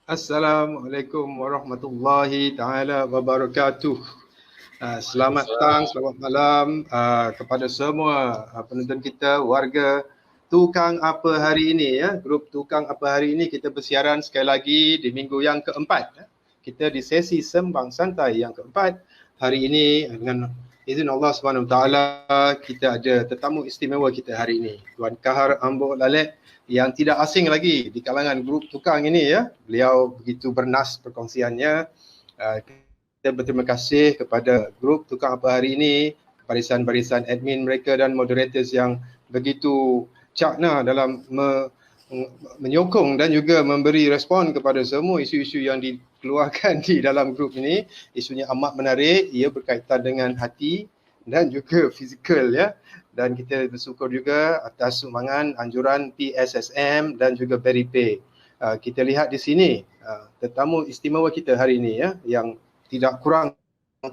Assalamualaikum warahmatullahi taala wabarakatuh. Selamat petang, selamat malam kepada semua penonton kita, warga Tukang Apa hari ini ya. Grup Tukang Apa hari ini kita bersiaran sekali lagi di minggu yang keempat. Kita di sesi sembang santai yang keempat. Hari ini dengan izin Allah Subhanahu Taala kita ada tetamu istimewa kita hari ini, Tuan Kahar Ambo Lalek, yang tidak asing lagi di kalangan grup tukang ini ya. Beliau begitu bernas perkongsiannya. Kita berterima kasih kepada grup Tukang Apa hari ini, barisan-barisan admin mereka dan moderators yang begitu cakna dalam menyokong dan juga memberi respon kepada semua isu-isu yang dikeluarkan di dalam grup ini. Isunya amat menarik, ia berkaitan dengan hati dan juga fizikal ya. Dan kita bersyukur juga atas sumbangan anjuran PSSM dan juga Peripay. Kita lihat di sini tetamu istimewa kita hari ini ya, yang tidak kurang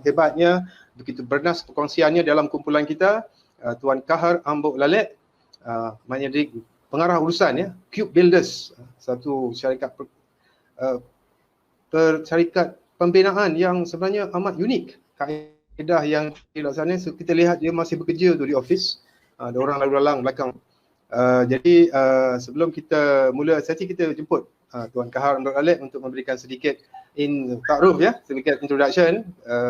hebatnya, begitu bernas perkongsiannya dalam kumpulan kita, Tuan Kahar Ambok Lalek, maknanya pengarah urusan ya, Cube Builders, satu syarikat syarikat pembinaan yang sebenarnya amat unik. Kaedah yang dilaksanakan, kita lihat dia masih bekerja tu di office, ada orang lalu lalang belakang. Jadi sebelum kita mula sesi, kita jemput Tuan Kahar Ambok Lalek untuk memberikan sedikit takruf ya, sedikit introduction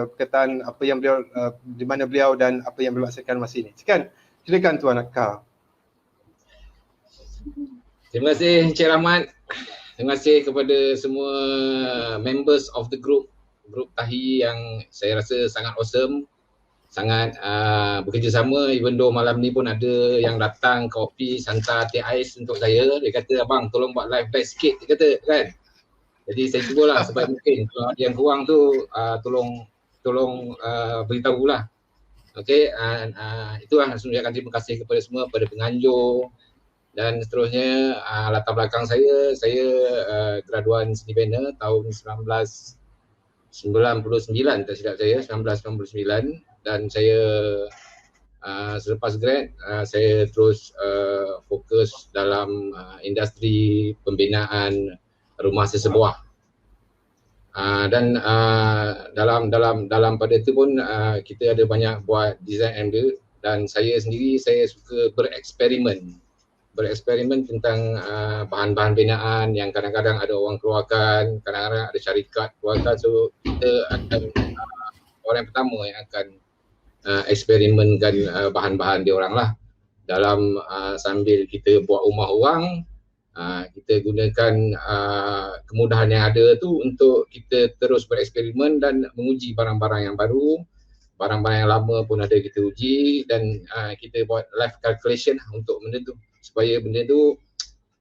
berkaitan apa yang beliau, di mana beliau dan apa yang beliau laksanakan masa ini. Silakan Tuan Kahar. Terima kasih Encik Rahmat. Terima kasih kepada semua members of the group Tahi yang saya rasa sangat awesome, sangat bekerjasama. Even though malam ni pun ada yang datang kopi, hantar teh ais untuk saya. Dia kata, abang tolong buat live best sikit, dia kata kan. Jadi saya cubalah sebaik mungkin. Kalau ada yang kurang tu tolong beritahulah. Okey, itulah sebenarnya terima kasih kepada semua, kepada penganjur. Dan seterusnya, latar belakang saya graduan seni bina tahun 1999, tak silap saya, 1999. Dan saya selepas grad, saya terus fokus dalam industri pembinaan rumah sesebuah. Dan dalam pada itu pun kita ada banyak buat design and build, dan saya sendiri suka bereksperimen tentang bahan-bahan binaan yang kadang-kadang ada orang keluarkan, kadang-kadang ada syarikat keluarkan. So kita akan orang yang pertama yang akan eksperimenkan bahan-bahan dia orang lah. Dalam sambil kita buat rumah orang, kita gunakan kemudahan yang ada tu untuk kita terus bereksperimen dan menguji barang-barang yang baru. Barang-barang yang lama pun ada kita uji, dan kita buat life calculation untuk benda tu, supaya benda tu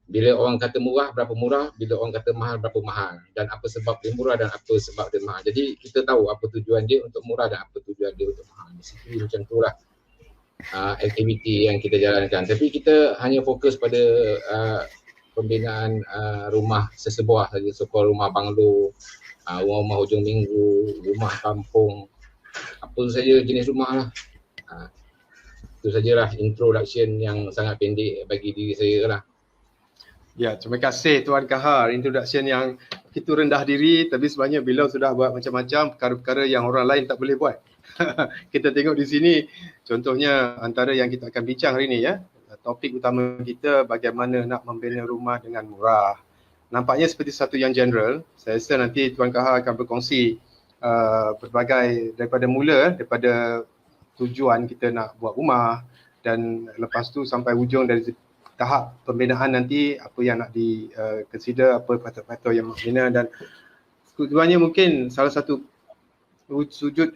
bila orang kata murah berapa murah, bila orang kata mahal berapa mahal, dan apa sebab dia murah dan apa sebab dia mahal. Jadi kita tahu apa tujuan dia untuk murah dan apa tujuan dia untuk mahal. Basically macam tu lah aktiviti yang kita jalankan. Tapi kita hanya fokus pada pembinaan rumah sesebuah saja, seperti rumah banglo, rumah hujung minggu, rumah kampung, apa saja jenis rumah lah. Itu sajalah introduction yang sangat pendek bagi diri saya lah. Ya, terima kasih Tuan Kahar, introduction yang begitu rendah diri, tapi sebenarnya beliau sudah buat macam-macam perkara-perkara yang orang lain tak boleh buat. Kita tengok di sini, contohnya antara yang kita akan bincang hari ini ya, topik utama kita bagaimana nak membina rumah dengan murah. Nampaknya seperti satu yang general. Saya rasa nanti Tuan Kahar akan berkongsi berbagai daripada tujuan kita nak buat rumah, dan lepas tu sampai hujung dari tahap pembinaan nanti, apa yang nak consider, apa faktor-faktor yang nak bina, dan tujuannya mungkin salah satu sudut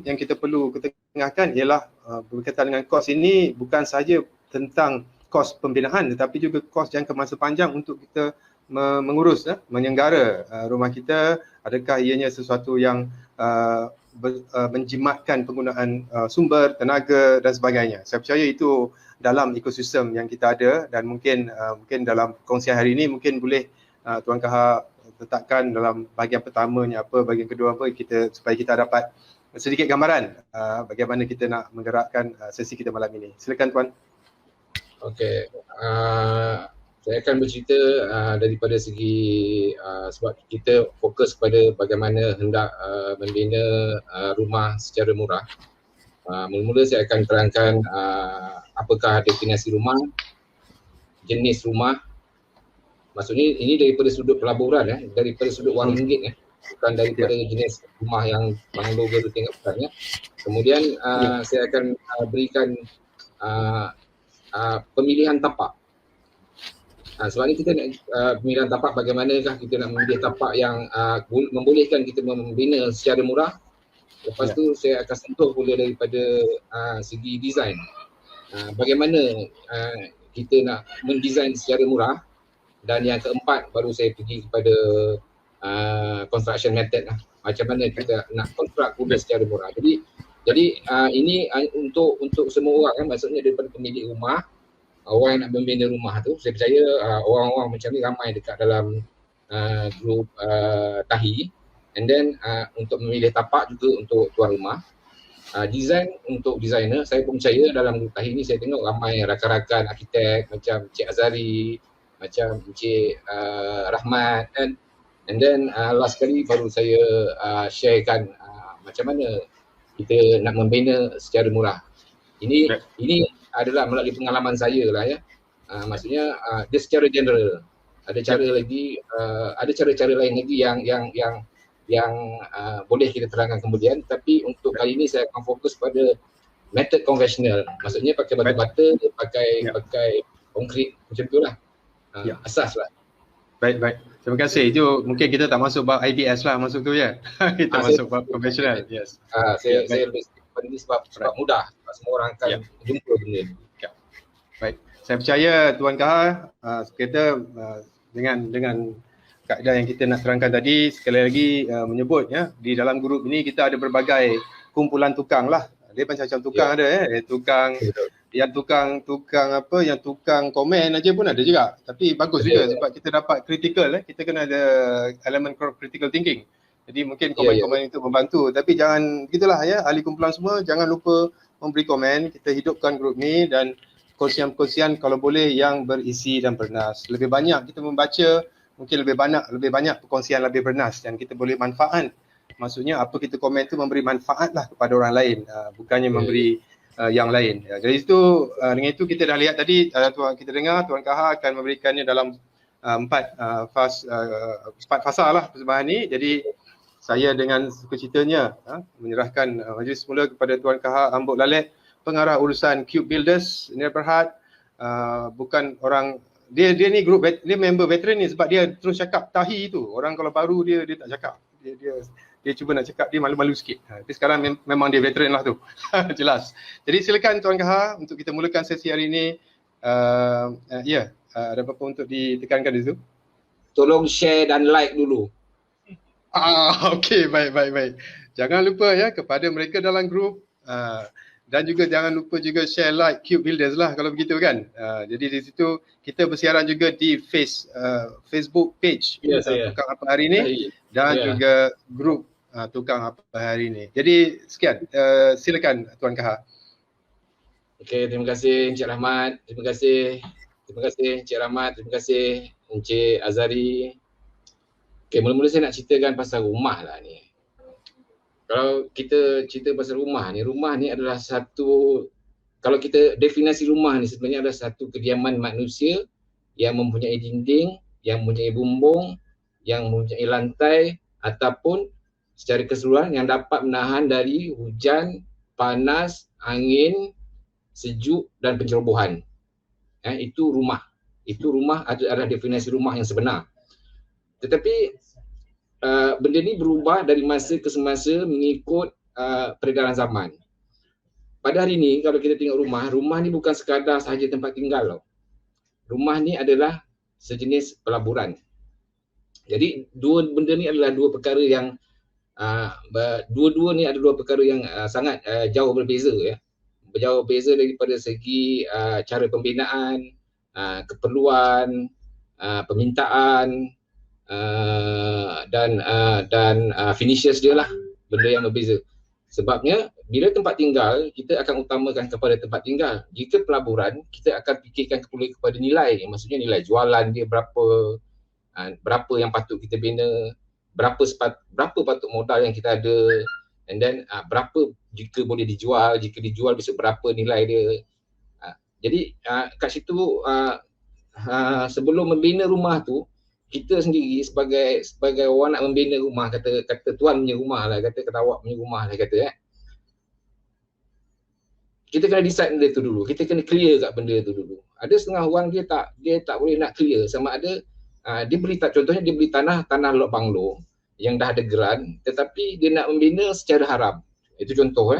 yang kita perlu ketengahkan ialah berkaitan dengan kos ini, bukan sahaja tentang kos pembinaan tetapi juga kos jangka masa panjang untuk kita mengurus menyenggara rumah kita. Adakah ianya sesuatu yang menjimatkan penggunaan sumber, tenaga dan sebagainya. Saya percaya itu dalam ekosistem yang kita ada, dan mungkin dalam kongsian hari ini mungkin boleh Tuan Kahar letakkan dalam bahagian pertamanya apa, bahagian kedua apa, supaya kita dapat sedikit gambaran bagaimana kita nak menggerakkan sesi kita malam ini. Silakan Tuan. Okey. Saya akan bercerita daripada segi sebab kita fokus kepada bagaimana hendak membina rumah secara murah. Mula-mula saya akan terangkan apakah definisi rumah, jenis rumah. Maksudnya ini daripada sudut pelaburan, daripada sudut wang ringgit, bukan daripada jenis rumah yang Bang Loga tu tengok bukan. Kemudian saya akan berikan pemilihan tapak. Sebab ni kita nak pemilihan tapak, bagaimanakah kita nak memilih tapak yang membolehkan kita membina secara murah. Lepas tu saya akan sentuh pula daripada segi design. Bagaimana kita nak mendesign secara murah, dan yang keempat baru saya pergi kepada construction method lah. Macam mana kita nak construct rumah secara murah. Jadi ini untuk semua orang maksudnya daripada pemilik rumah, orang yang nak membina rumah tu. Saya percaya orang-orang macam ni ramai dekat dalam grup Tahi. And then untuk memilih tapak juga untuk tuan rumah. Design untuk designer, saya pun percaya dalam grup Tahi ni saya tengok ramai rakan-rakan arkitek macam Cik Azari, macam Encik Rahmat, and then last kali baru saya sharekan macam mana kita nak membina secara murah. Ini adalah melalui pengalaman saya lah ya. Maksudnya dia secara general. Ada cara-cara lain lagi yang boleh kita terangkan kemudian, tapi untuk kali ini saya akan fokus pada method konvensional. Maksudnya pakai batu bata, pakai konkrit macam itulah. Asas lah. Baik. Terima kasih. Itu mungkin kita tak masuk bab IBS lah masuk tu ya. Kita masuk bab konvensional. Yes. Saya lebih pada ni sebab mudah. Sebab semua orang akan jumpa benda ni. Baik. Saya percaya Tuan Kahar kita dengan kaedah yang kita nak terangkan tadi, sekali lagi menyebut ya, di dalam grup ini kita ada berbagai kumpulan tukang lah. Dia macam-macam tukang ada tukang komen aja pun ada juga. Tapi bagus juga sebab kita dapat critical kita kena ada elemen critical thinking. Jadi mungkin komen-komen itu membantu, tapi jangan gitulah ya, ahli kumpulan semua jangan lupa memberi komen. Kita hidupkan grup ni dan kongsian-kongsian kalau boleh yang berisi dan bernas. Lebih banyak kita membaca, mungkin lebih banyak perkongsian lebih bernas dan kita boleh manfaat. Maksudnya apa kita komen tu memberi manfaat lah kepada orang lain, bukannya memberi yang lain. Jadi itu dengan itu kita dah lihat tadi, kita dengar Tuan Kahar akan memberikannya dalam empat fasa lah persembahan ni. Jadi saya dengan sukacitanya menyerahkan majlis semula kepada Tuan Kahar Ambok Lalet, pengarah urusan Cube Builders, Nir Berhad. Bukan orang dia ni grup dia member veteran ni sebab dia terus cakap Tahi tu. Orang kalau baru dia tak cakap. Dia cuba nak cakap, dia malu-malu sikit. Tapi sekarang memang dia veteran lah tu. Jelas. Jadi silakan Tuan Kahar untuk kita mulakan sesi hari ini. Ada apa-apa untuk ditekankan di situ? Tolong share dan like dulu. Okey, baik. Jangan lupa ya kepada mereka dalam grup. Dan juga jangan lupa juga share, like Cube Builders lah kalau begitu kan. Jadi di situ kita bersiaran juga di Facebook page Tukang Apa Hari Ini dan juga grup Tukang Apa Hari Ini. Jadi sekian, silakan Tuan Kahar. Okey, terima kasih Encik Rahmat, terima kasih Encik Rahmat, terima kasih Encik Azari. Okey, mula-mula saya nak ceritakan pasal rumah lah ni. Kalau kita cerita pasal rumah ni adalah satu, kalau kita definisi rumah ni sebenarnya adalah satu kediaman manusia yang mempunyai dinding, yang mempunyai bumbung, yang mempunyai lantai ataupun secara keseluruhan yang dapat menahan dari hujan, panas, angin, sejuk dan pencerobohan. Itu rumah. Itu rumah adalah definisi rumah yang sebenar. Tetapi benda ni berubah dari masa ke semasa mengikut peredaran zaman. Pada hari ni kalau kita tengok rumah ni bukan sekadar sahaja tempat tinggal tau. Rumah ni adalah sejenis pelaburan. Jadi dua benda ni adalah dua perkara yang dua-dua ni ada dua perkara yang sangat jauh berbeza ya. Jauh berbeza daripada segi cara pembinaan, keperluan, permintaan, dan finishes dia lah, benda yang berbeza. Sebabnya bila tempat tinggal, kita akan utamakan kepada tempat tinggal. Jika pelaburan, kita akan fikirkan kepada nilai. Maksudnya nilai jualan dia berapa, berapa yang patut kita bina, berapa patut modal yang kita ada, and then berapa jika boleh dijual, jika dijual besok berapa nilai dia. Jadi kat situ sebelum membina rumah tu, kita sendiri sebagai orang nak membina rumah, kata tuan punya rumah lah, kata awak punya rumah lah kata, kita kena decide benda tu dulu, kita kena clear kat benda tu dulu. Ada setengah orang dia tak boleh nak clear, sama ada dia beli, contohnya dia beli tanah lot banglo yang dah ada geran, tetapi dia nak membina secara haram. Itu contoh.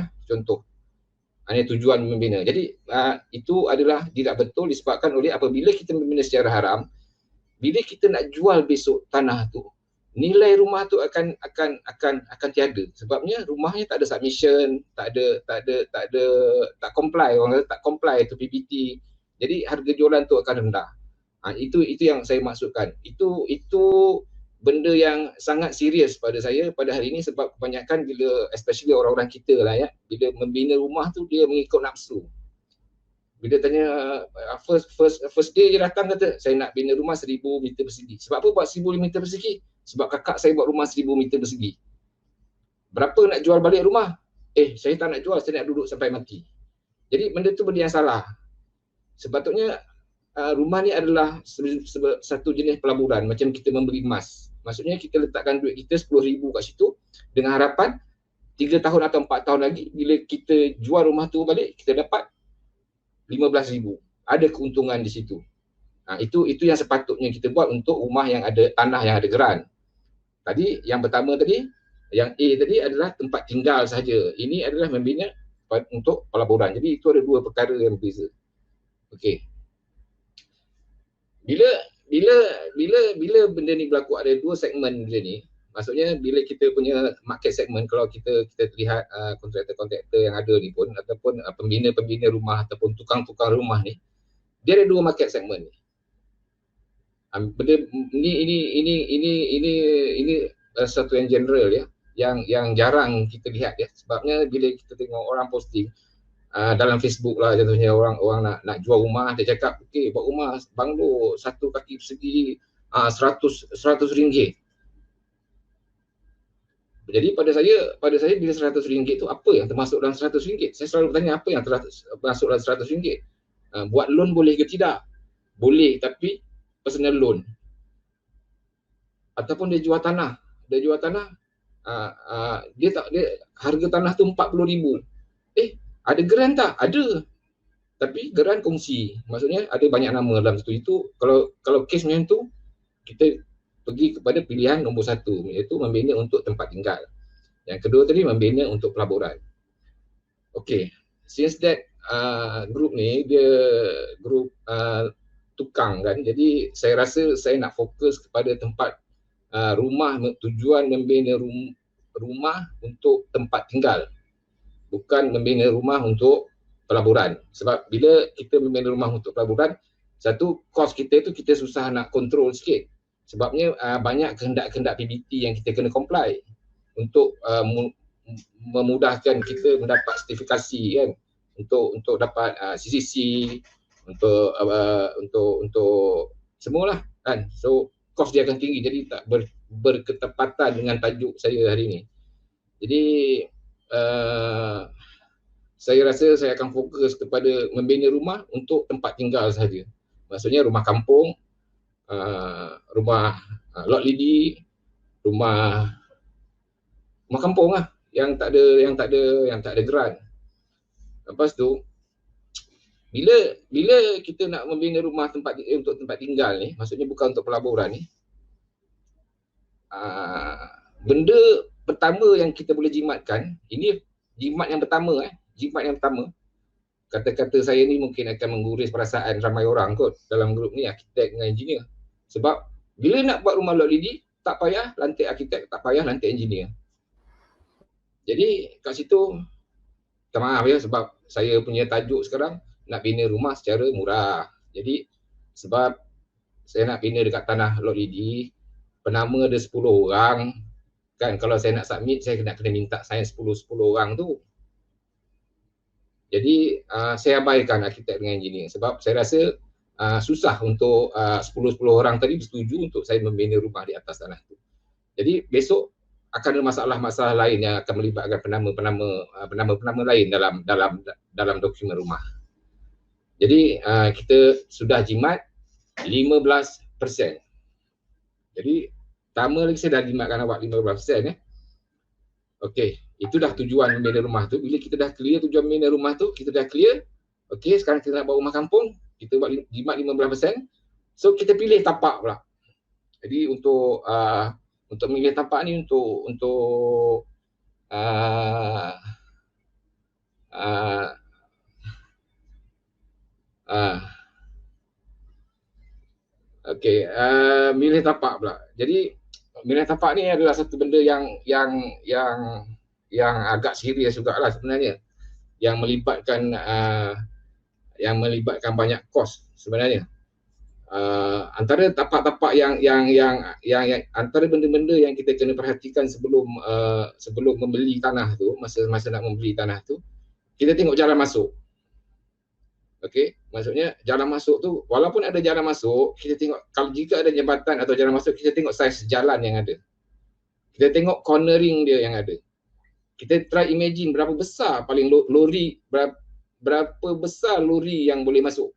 Ini tujuan membina. Jadi itu adalah tidak betul disebabkan oleh apabila kita membina secara haram, bila kita nak jual besok tanah tu, nilai rumah tu akan tiada. Sebabnya rumahnya tak ada submission, tak comply, orang kata tak comply tu PBT. Jadi harga jualan tu akan rendah. Itu yang saya maksudkan. Itu benda yang sangat serius pada saya pada hari ini, sebab kebanyakan bila especially orang-orang kita lah ya, bila membina rumah tu dia mengikut nafsu. Bila tanya first day dia datang kata saya nak bina rumah 1000 meter persegi. Sebab apa buat 1000 meter persegi? Sebab kakak saya buat rumah 1000 meter persegi. Berapa nak jual balik rumah? Saya tak nak jual, saya nak duduk sampai mati. Jadi benda tu benda yang salah. Sepatutnya rumah ni adalah satu jenis pelaburan, macam kita membeli emas. Maksudnya kita letakkan duit kita 10,000 kat situ dengan harapan 3 tahun atau 4 tahun lagi bila kita jual rumah tu balik, kita dapat 15,000. Ada keuntungan di situ. Itu yang sepatutnya kita buat untuk rumah yang ada tanah yang ada geran. Tadi yang pertama tadi, yang A tadi adalah tempat tinggal sahaja. Ini adalah membina untuk pelaburan. Jadi itu ada dua perkara yang berbeza. Okey. Bila benda ni berlaku, ada dua segmen benda ni. Maksudnya bila kita punya market segment, kalau kita lihat kontraktor-kontraktor yang ada ni pun, ataupun pembina-pembina rumah ataupun tukang-tukang rumah ni, dia ada dua market segment ni. Benda ini satu yang general ya, yang jarang kita lihat ya. Sebabnya bila kita tengok orang posting dalam Facebook lah, contohnya orang nak jual rumah, dia cakap okey, buat rumah banglo satu kaki persegi RM100. Jadi pada saya bila RM100 tu apa yang termasuk dalam RM100? Saya selalu bertanya apa yang termasuk dalam RM100. Buat loan boleh ke tidak? Boleh, tapi personal loan. Ataupun dia jual tanah. Dia harga tanah tu RM40,000. Ada geran tak? Ada. Tapi geran kongsi. Maksudnya ada banyak nama dalam situ. Itu kalau kes macam tu, kita pergi kepada pilihan nombor 1, iaitu membina untuk tempat tinggal. Yang kedua tadi membina untuk pelaburan. Okey, since that group ni dia group tukang kan, jadi saya rasa saya nak fokus kepada tempat rumah, tujuan membina rumah untuk tempat tinggal, bukan membina rumah untuk pelaburan. Sebab bila kita membina rumah untuk pelaburan, satu, kos kita tu kita susah nak kontrol sikit. Sebabnya banyak kehendak-kehendak PBT yang kita kena comply untuk memudahkan kita mendapat sertifikasi kan, untuk dapat CCC, untuk semualah kan. So kos dia akan tinggi, jadi tak berketepatan dengan tajuk saya hari ini. Jadi saya rasa saya akan fokus kepada membina rumah untuk tempat tinggal sahaja. Maksudnya rumah kampung, rumah lot lidi, rumah kampung lah yang tak ada geran. Lepas tu bila kita nak membina rumah untuk tempat tinggal ni, maksudnya bukan untuk pelaburan ni, benda pertama yang kita boleh jimatkan, ini jimat yang pertama kata-kata saya ni mungkin akan mengguris perasaan ramai orang kot dalam grup ni, arkitek dengan engineer. Sebab bila nak buat rumah lot lidi, tak payah lantik arkitek, tak payah lantik engineer. Jadi kat situ, minta maaf ya, sebab saya punya tajuk sekarang nak bina rumah secara murah. Jadi sebab saya nak bina dekat tanah lot lidi, penama ada 10 orang Kan kalau saya nak submit, saya kena minta sign 10 orang tu. Jadi saya abaikan arkitek dengan engineer sebab saya rasa susah untuk 10 orang tadi bersetuju untuk saya membina rumah di atas tanah tu. Jadi besok akan ada masalah-masalah lain yang akan melibatkan penama-penama lain dalam dokumen rumah. Jadi kita sudah jimat 15%. Jadi pertama lagi saya dah jimatkan awak 15%. Okey, itu dah tujuan membina rumah tu. Bila kita dah clear tujuan membina rumah tu, kita dah clear. Okey, sekarang kita nak buat rumah kampung, kita buat jimat 15%. So kita pilih tapak pula. Jadi untuk memilih tapak ni untuk okey, milih tapak pula. Jadi milih tapak ni adalah satu benda yang agak serius jugalah sebenarnya, yang melibatkan banyak kos sebenarnya. Antara tapak-tapak yang antara benda-benda yang kita kena perhatikan sebelum membeli tanah tu, masa nak membeli tanah tu, kita tengok jalan masuk. Okey, maksudnya jalan masuk tu, walaupun ada jalan masuk, kita tengok kalau jika ada jambatan atau jalan masuk, kita tengok saiz jalan yang ada. Kita tengok cornering dia yang ada. Kita try imagine berapa besar paling lori, berapa besar lori yang boleh masuk.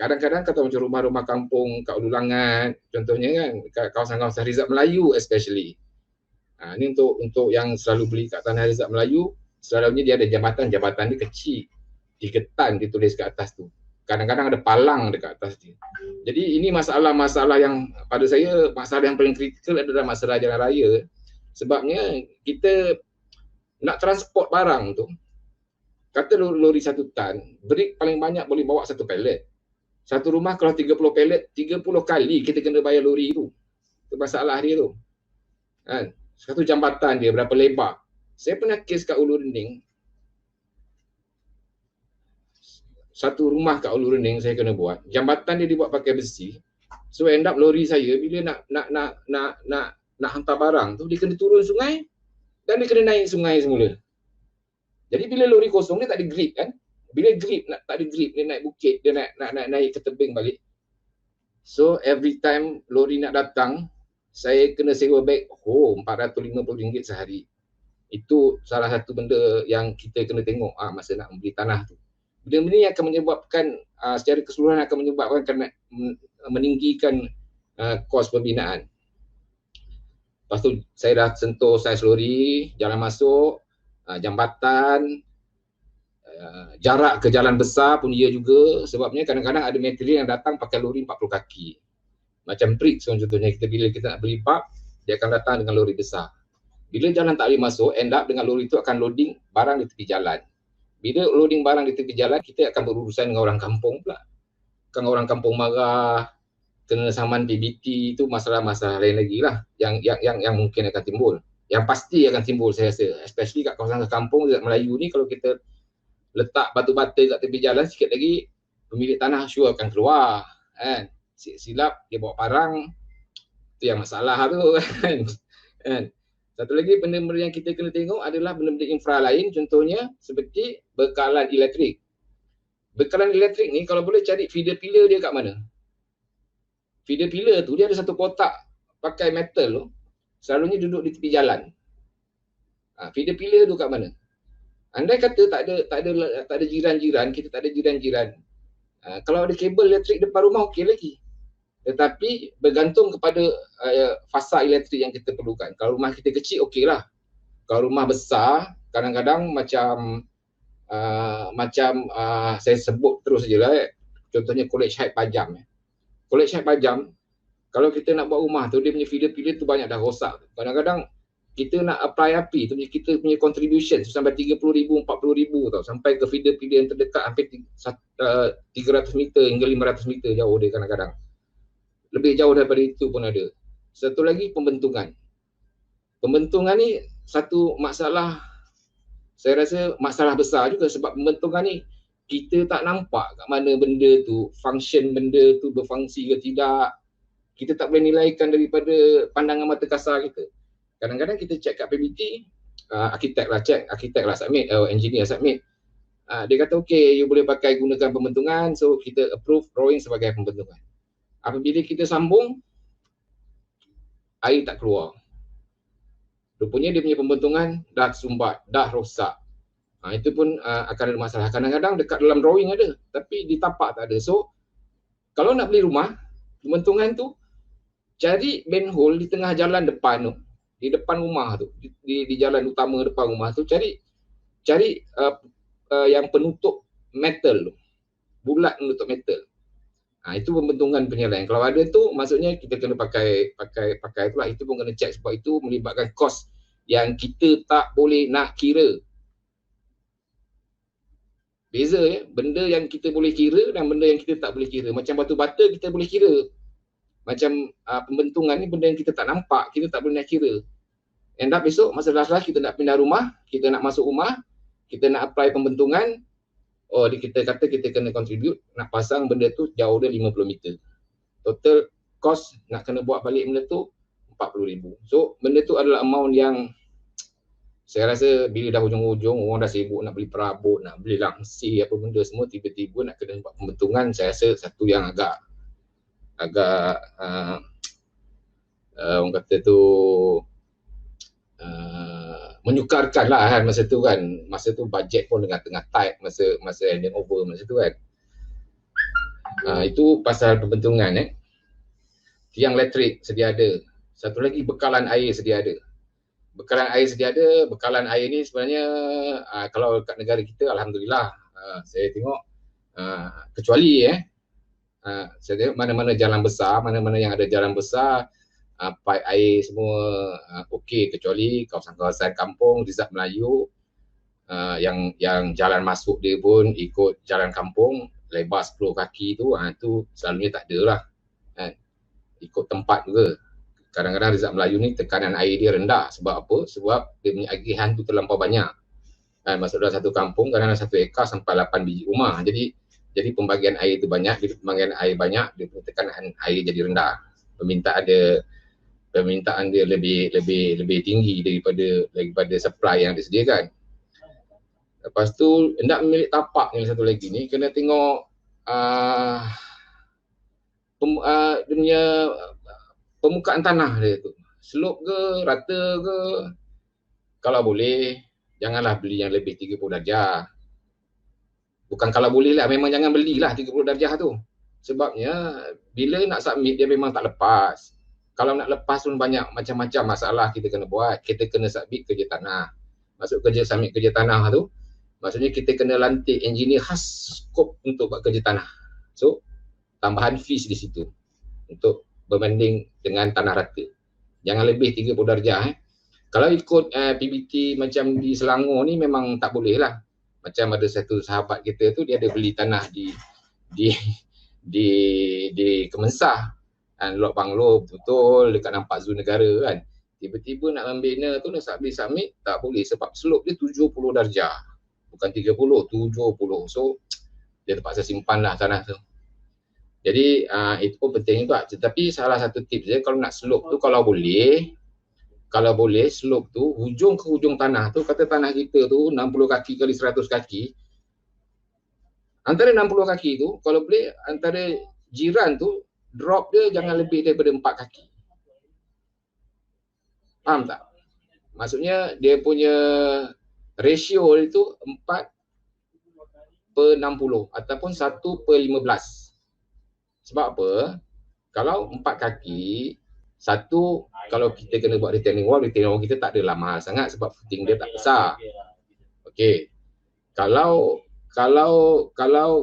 Kadang-kadang kata macam rumah-rumah kampung kat Ululangan contohnya kan, kawasan-kawasan Rizab Melayu especially. Ni untuk yang selalu beli kat tanah Rizab Melayu, selalunya dia ada jambatan dia kecil. 3 tan ditulis kat atas tu. Kadang-kadang ada palang dekat atas dia. Jadi ini masalah-masalah yang pada saya, masalah yang paling kritikal adalah masalah jalan raya. Sebabnya kita nak transport barang tu, kata lori 1 tan, brick paling banyak boleh bawa 1 pallet. Satu rumah kalau 30 pallet, 30 kali kita kena bayar lori tu. Itu masalah dia tu. Kan? Satu jambatan dia berapa lebar. Saya pernah kes kat Ulu Rening. Satu rumah kat Ulu Rening saya kena buat. Jambatan dia dibuat pakai besi. So end up lori saya bila nak hantar barang tu, dia kena turun sungai dan dia kena naik sungai semula. Jadi bila lori kosong, dia tak ada grip kan. Bila tak ada grip, dia naik bukit, dia nak naik ke tebing balik. So every time lori nak datang, saya kena sewa beg RM450 sehari. Itu salah satu benda yang kita kena tengok masa nak membeli tanah tu. Benda ni akan menyebabkan secara keseluruhan akan menyebabkan meninggikan kos pembinaan. Lepas tu saya dah sentuh saiz lori, jalan masuk, jambatan, jarak ke jalan besar pun ia juga, sebabnya kadang-kadang ada material yang datang pakai lori 40 kaki. Macam bricks contohnya, bila kita nak beli bab, dia akan datang dengan lori besar. Bila jalan tak boleh masuk, end up dengan lori itu akan loading barang di tepi jalan. Bila loading barang di tepi jalan, kita akan berurusan dengan orang kampung pula. Kan orang kampung marah, kena saman PBT, itu masalah-masalah lain lagi lah yang mungkin akan timbul. Yang pasti akan timbul saya rasa, especially kat kawasan kampung dekat Melayu ni, kalau kita letak batu-bata kat tepi jalan, sikit lagi pemilik tanah sure akan keluar kan. Silap dia bawa parang, itu yang masalah tu kan. Satu lagi benda-benda yang kita kena tengok adalah benda-benda infra lain, contohnya seperti bekalan elektrik. Bekalan elektrik ni kalau boleh cari feeder pillar dia kat mana. Feeder pillar tu dia ada satu kotak pakai metal tu, selalunya duduk di tepi jalan. Feeder pillar tu kat mana? Andai kata tak ada jiran-jiran, kita tak ada jiran-jiran. Kalau ada kabel elektrik depan rumah okey lagi. Tetapi bergantung kepada fasa elektrik yang kita perlukan. Kalau rumah kita kecil okeylah. Kalau rumah besar, kadang-kadang macam saya sebut terus sajalah. Contohnya College Heights Pajam. College Heights Pajam, kalau kita nak buat rumah tu, dia punya feeder-feeder tu banyak dah rosak. Kadang-kadang kita nak apply api tu, kita punya contribution sampai 30,000, 40,000 tau. Sampai ke feeder-feeder yang terdekat hampir 300 meter hingga 500 meter jauh dia kadang-kadang. Lebih jauh daripada itu pun ada. Satu lagi pembentungan. Pembentungan ni satu masalah, saya rasa masalah besar juga, sebab pembentungan ni kita tak nampak kat mana benda tu, function benda tu berfungsi ke tidak. Kita tak boleh nilaikan daripada pandangan mata kasar kita. Kadang-kadang kita check kat PBT, arkitek lah submit, engineer submit. Dia kata okay, you boleh pakai gunakan pembentungan, so kita approve drawing sebagai pembentungan. Apabila kita sambung, air tak keluar. Rupanya dia punya pembentungan dah sumbat, dah rosak. Itu pun akan ada masalah. Kadang-kadang dekat dalam drawing ada, tapi di tapak tak ada. So, kalau nak beli rumah, pembentungan tu, cari manhole di tengah jalan depan tu. Di depan rumah tu, di jalan utama depan rumah tu, cari yang penutup metal tu. Bulat penutup metal. Itu pembentungan penyeleng. Kalau ada tu, maksudnya kita kena pakai itulah. Itu pun kena check sebab itu melibatkan kos yang kita tak boleh nak kira. Beza ya, benda yang kita boleh kira dan benda yang kita tak boleh kira. Macam batu bata kita boleh kira. Macam pembentungan ni benda yang kita tak nampak, kita tak boleh nak kira. End up besok masa dah kita nak pindah rumah, kita nak masuk rumah, kita nak apply pembentungan, kita kata kita kena contribute nak pasang benda tu jauh dia 50 meter. Total cost nak kena buat balik benda tu 40,000. So benda tu adalah amount yang saya rasa bila dah hujung-hujung orang dah sibuk nak beli perabot, nak beli langsir apa benda semua, tiba-tiba nak kena buat pembentungan, saya rasa satu yang agak orang kata tu menyukarkan lah kan masa tu kan. Masa tu bajet pun tengah tight masa handing over masa tu kan. Itu pasal pembentungan Tiang elektrik sedia ada. Satu lagi bekalan air sedia ada. Bekalan air ni sebenarnya kalau kat negara kita alhamdulillah saya tengok kecuali saya tengok mana-mana jalan besar, mana-mana yang ada jalan besar, pipe air semua okey, kecuali kawasan-kawasan kampung di Zat Melayu yang jalan masuk dia pun ikut jalan kampung lebar 10 kaki tu, tu selalunya tak ada lah kan. Ikut tempat juga. Kadang-kadang di Zat Melayu ni tekanan air dia rendah. Sebab apa? Sebab dia punya agihan tu terlampau banyak. Masuk dalam satu kampung kadang-kadang 1 ekar sampai 8 biji rumah. Jadi pembagian air tu banyak, bila pembagian air banyak, dia punya tekanan air jadi rendah. Permintaan dia lebih tinggi daripada supply yang disediakan. Lepas tu hendak memilih tapak ni satu lagi ni kena tengok dia punya permukaan tanah dia tu. Slope ke, rata ke. Kalau boleh janganlah beli yang lebih 30 darjah. Bukan kalau boleh lah, memang jangan belilah 30 darjah tu. Sebabnya bila nak submit dia memang tak lepas. Kalau nak lepas pun banyak macam-macam masalah kita kena buat. Kita kena submit kerja tanah. Masuk submit kerja tanah tu, maksudnya kita kena lantik engineer khas skop untuk buat kerja tanah. So tambahan fees di situ untuk berbanding dengan tanah rata. Jangan lebih 30 darjah. Kalau ikut PBT macam di Selangor ni memang tak boleh lah. Macam ada satu sahabat kita tu dia ada beli tanah di Kemensah. Lot Banglo betul dekat nampak zoo negara kan. Tiba-tiba nak membina tu nak submit tak boleh sebab slope dia 70 darjah. Bukan 30, 70. So dia terpaksa simpan lah tanah tu. Jadi itu pun penting juga. Tetapi salah satu tips dia kalau nak slope tu kalau boleh slope tu hujung ke hujung tanah tu, kata tanah kita tu 60 kaki kali 100 kaki. Antara 60 kaki tu kalau boleh antara jiran tu drop dia jangan lebih daripada 4 kaki. Faham tak? Maksudnya dia punya ratio itu 4/60 ataupun 1/15. Sebab apa? Kalau 4 kaki, satu kalau kita kena buat retaining wall kita tak adalah mahal sangat sebab footing dia tak besar. Okey. Kalau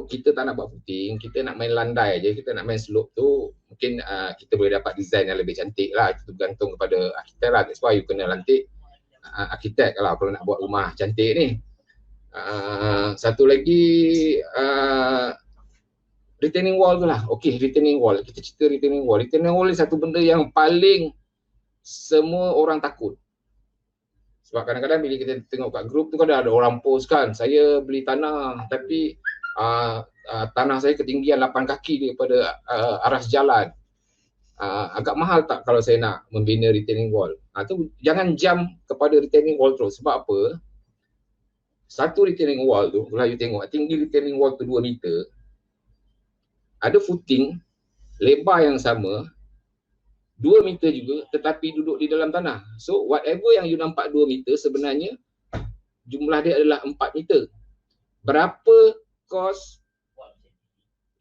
kita tak nak buat footing, kita nak main landai je, kita nak main slope tu, mungkin kita boleh dapat design yang lebih cantik lah. Itu bergantung kepada arkitek lah. That's why you kena lantik arkitek lah kalau nak buat rumah cantik ni. Satu lagi retaining wall tu lah. Okey, retaining wall. Kita cerita retaining wall. Retaining wall ni satu benda yang paling semua orang takut. Sebab kadang-kadang bila kita tengok kat grup tu ada orang post kan, saya beli tanah tapi tanah saya ketinggian 8 kaki daripada aras jalan. Agak mahal tak kalau saya nak membina retaining wall? Tu jangan jump kepada retaining wall terus. Sebab apa? Satu retaining wall tu, kalau you tengok tinggi retaining wall tu 2 meter, ada footing lebar yang sama 2 meter juga tetapi duduk di dalam tanah. So whatever yang you nampak 2 meter sebenarnya jumlah dia adalah 4 meter. Berapa kos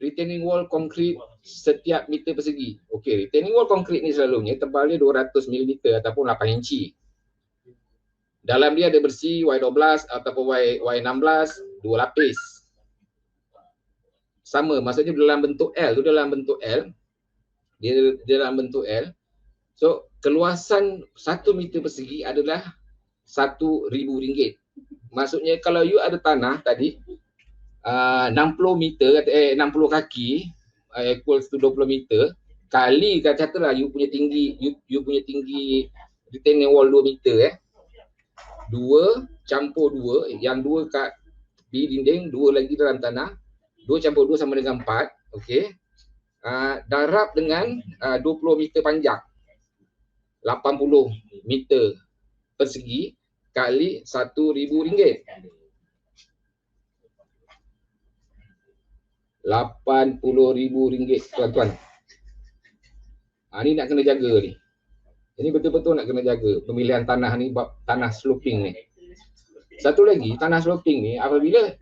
retaining wall konkrit setiap meter persegi? Okey, retaining wall konkrit ni selalunya tebal dia 200 mm ataupun 8 inci. Dalam dia ada bersih Y12 ataupun Y16, 2 lapis. Sama, maksudnya dalam bentuk L tu, dalam bentuk L. Dia dalam bentuk L. So, keluasan 1 meter persegi adalah RM1,000. Maksudnya kalau you ada tanah tadi 60 meter, 60 kaki equals to 20 meter, kali katalah you punya tinggi, you punya tinggi retaining wall 2 meter 2 campur 2, yang 2 kat tepi dinding, 2 lagi dalam tanah, 2 campur 2 sama dengan 4, okey. Darab dengan 20 meter panjang, 80 meter persegi kali RM1,000. RM80,000 tuan-tuan. Ni nak kena jaga ni. Ini betul-betul nak kena jaga pemilihan tanah ni, tanah sloping ni. Satu lagi, tanah sloping ni apabila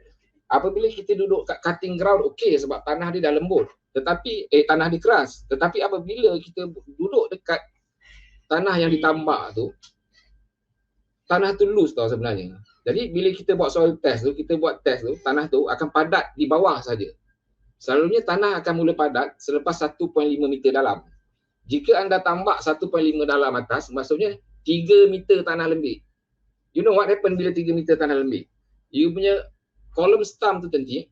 kita duduk kat cutting ground okey sebab tanah dia dah lembut. Tetapi tanah dia keras. Tetapi apabila kita duduk dekat tanah yang ditambak tu, tanah tu loose tau sebenarnya. Jadi bila kita buat soil test tu, tanah tu akan padat di bawah saja. Selalunya tanah akan mula padat selepas 1.5 meter dalam. Jika anda tambak 1.5 dalam atas, maksudnya 3 meter tanah lembik. You know what happen bila 3 meter tanah lembik? You punya kolom stump tu tadi,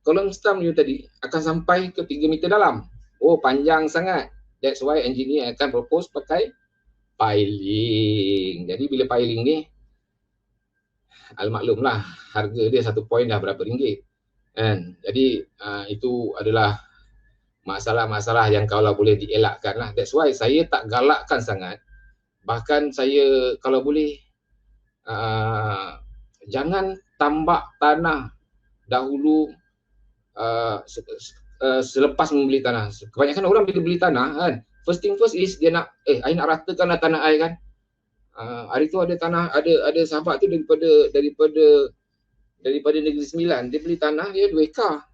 kolom stump you tadi akan sampai ke 3 meter dalam. Oh, panjang sangat. That's why engineer akan propose pakai piling. Jadi bila piling ni, almaklumlah harga dia 1 poin dah berapa ringgit. Kan? Jadi itu adalah masalah-masalah yang kalau boleh dielakkan lah. That's why saya tak galakkan sangat. Bahkan saya kalau boleh jangan tambak tanah dahulu selepas membeli tanah. Kebanyakan orang bila beli tanah kan, first thing first is dia nak I nak ratakan tanah I kan. Hari tu ada tanah, ada sahabat tu daripada Negeri Sembilan, dia beli tanah dia 2 ekar.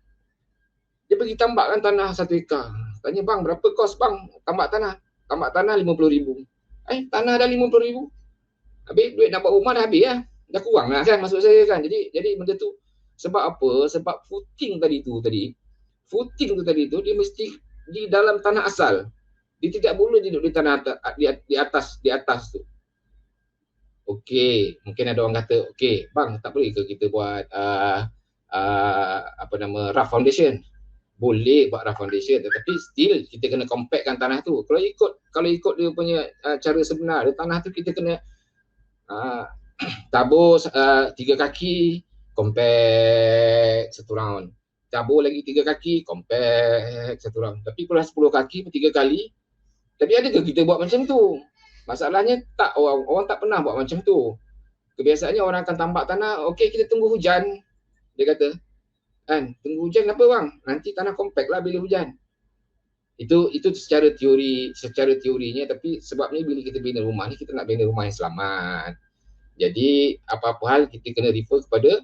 Dia pergi tambakkan tanah 1 ekar. Tanya, bang berapa kos bang tambak tanah? Tambak tanah RM50,000. Tanah dah RM50,000. Habis duit nak buat rumah dah habis lah. Dah kurang lah kan maksud saya kan. Jadi benda tu sebab apa? Sebab footing tadi tu dia mesti di dalam tanah asal. Dia tidak boleh duduk di tanah di atas tu. Okey, mungkin ada orang kata, okey bang tak boleh ke kita buat rough foundation? Boleh buat rough foundation, tetapi still kita kena compactkan tanah tu. Kalau ikut dia punya cara sebenar, tanah tu kita kena tabur 3 kaki, compact 1 round. Tabur lagi 3 kaki, compact 1 round. Tapi kalau 10 kaki 3 kali, tapi adakah kita buat macam tu? Masalahnya tak, orang tak pernah buat macam tu. Kebiasaannya orang akan tambak tanah, okey kita tunggu hujan. Dia kata, kan, tunggu hujan apa bang? Nanti tanah compact lah bila hujan. Itu secara teorinya, tapi sebabnya bila kita bina rumah ni, kita nak bina rumah yang selamat. Jadi apa-apa hal kita kena refer kepada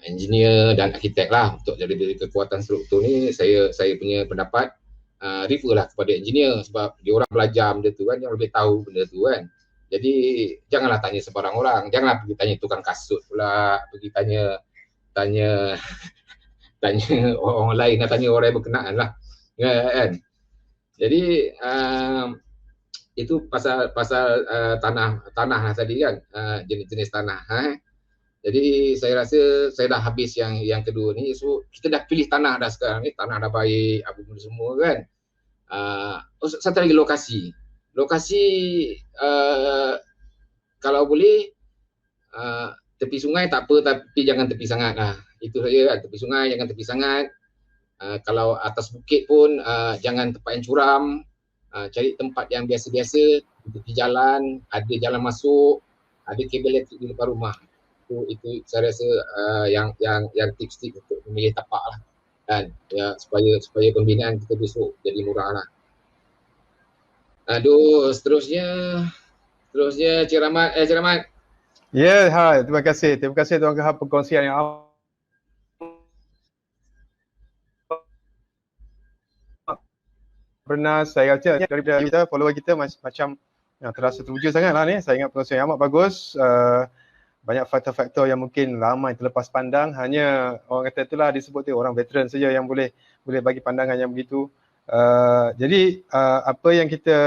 engineer dan arkitek lah untuk jadi kekuatan struktur ni. Saya punya pendapat refer lah kepada engineer sebab dia orang belajar benda tu kan, yang lebih tahu benda tu kan. Jadi janganlah tanya sebarang orang, janganlah pergi tanya tukang kasut pula, pergi tanya orang lain, tanya orang yang berkenaan lah kan. Jadi itu pasal tanah lah tadi kan, jenis-jenis tanah. Jadi saya rasa saya dah habis yang kedua ni. So kita dah pilih tanah dah sekarang ni, tanah dah baik apa benda semua kan. Satu lagi lokasi kalau boleh tepi sungai tak apa, tapi jangan tepi sangat lah. Itu saja kan, tepi sungai jangan tepi sangat. Kalau atas bukit pun jangan tempat yang curam. Cari tempat yang biasa-biasa. di tepi jalan, ada jalan masuk, ada kabel elektrik di depan rumah. Itu saya rasa yang tips-tips untuk memilih tapak lah kan, ya, supaya pembinaan kita besok jadi murah lah. Aduh, seterusnya Cik Rahmat. Ya, hai, terima kasih Tuan Kahar perkongsian yang pernah saya baca daripada kita, follower kita macam terasa teruja sangat lah ni. Saya ingat perkongsian yang amat bagus. Banyak faktor-faktor yang mungkin ramai terlepas pandang, hanya orang kata itulah disebut orang veteran saja yang boleh bagi pandangan yang begitu. Jadi apa yang kita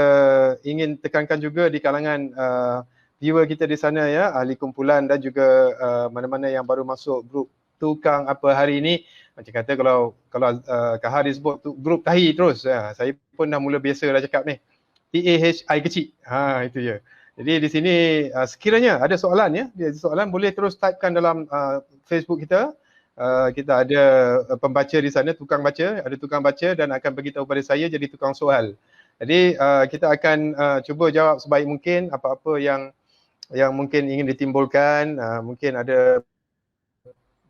ingin tekankan juga di kalangan viewer kita di sana, ya, ahli kumpulan dan juga mana-mana yang baru masuk grup tukang apa hari ini, macam kata kalau Kahar disebut grup tahi terus, saya pun dah mula biasa dah cakap ni, TAHI kecil, itu je. Jadi di sini sekiranya ada soalan, boleh terus typekan dalam Facebook kita. Kita ada pembaca di sana, tukang baca dan akan beritahu pada saya jadi tukang soal. Jadi kita akan cuba jawab sebaik mungkin apa-apa yang mungkin ingin ditimbulkan.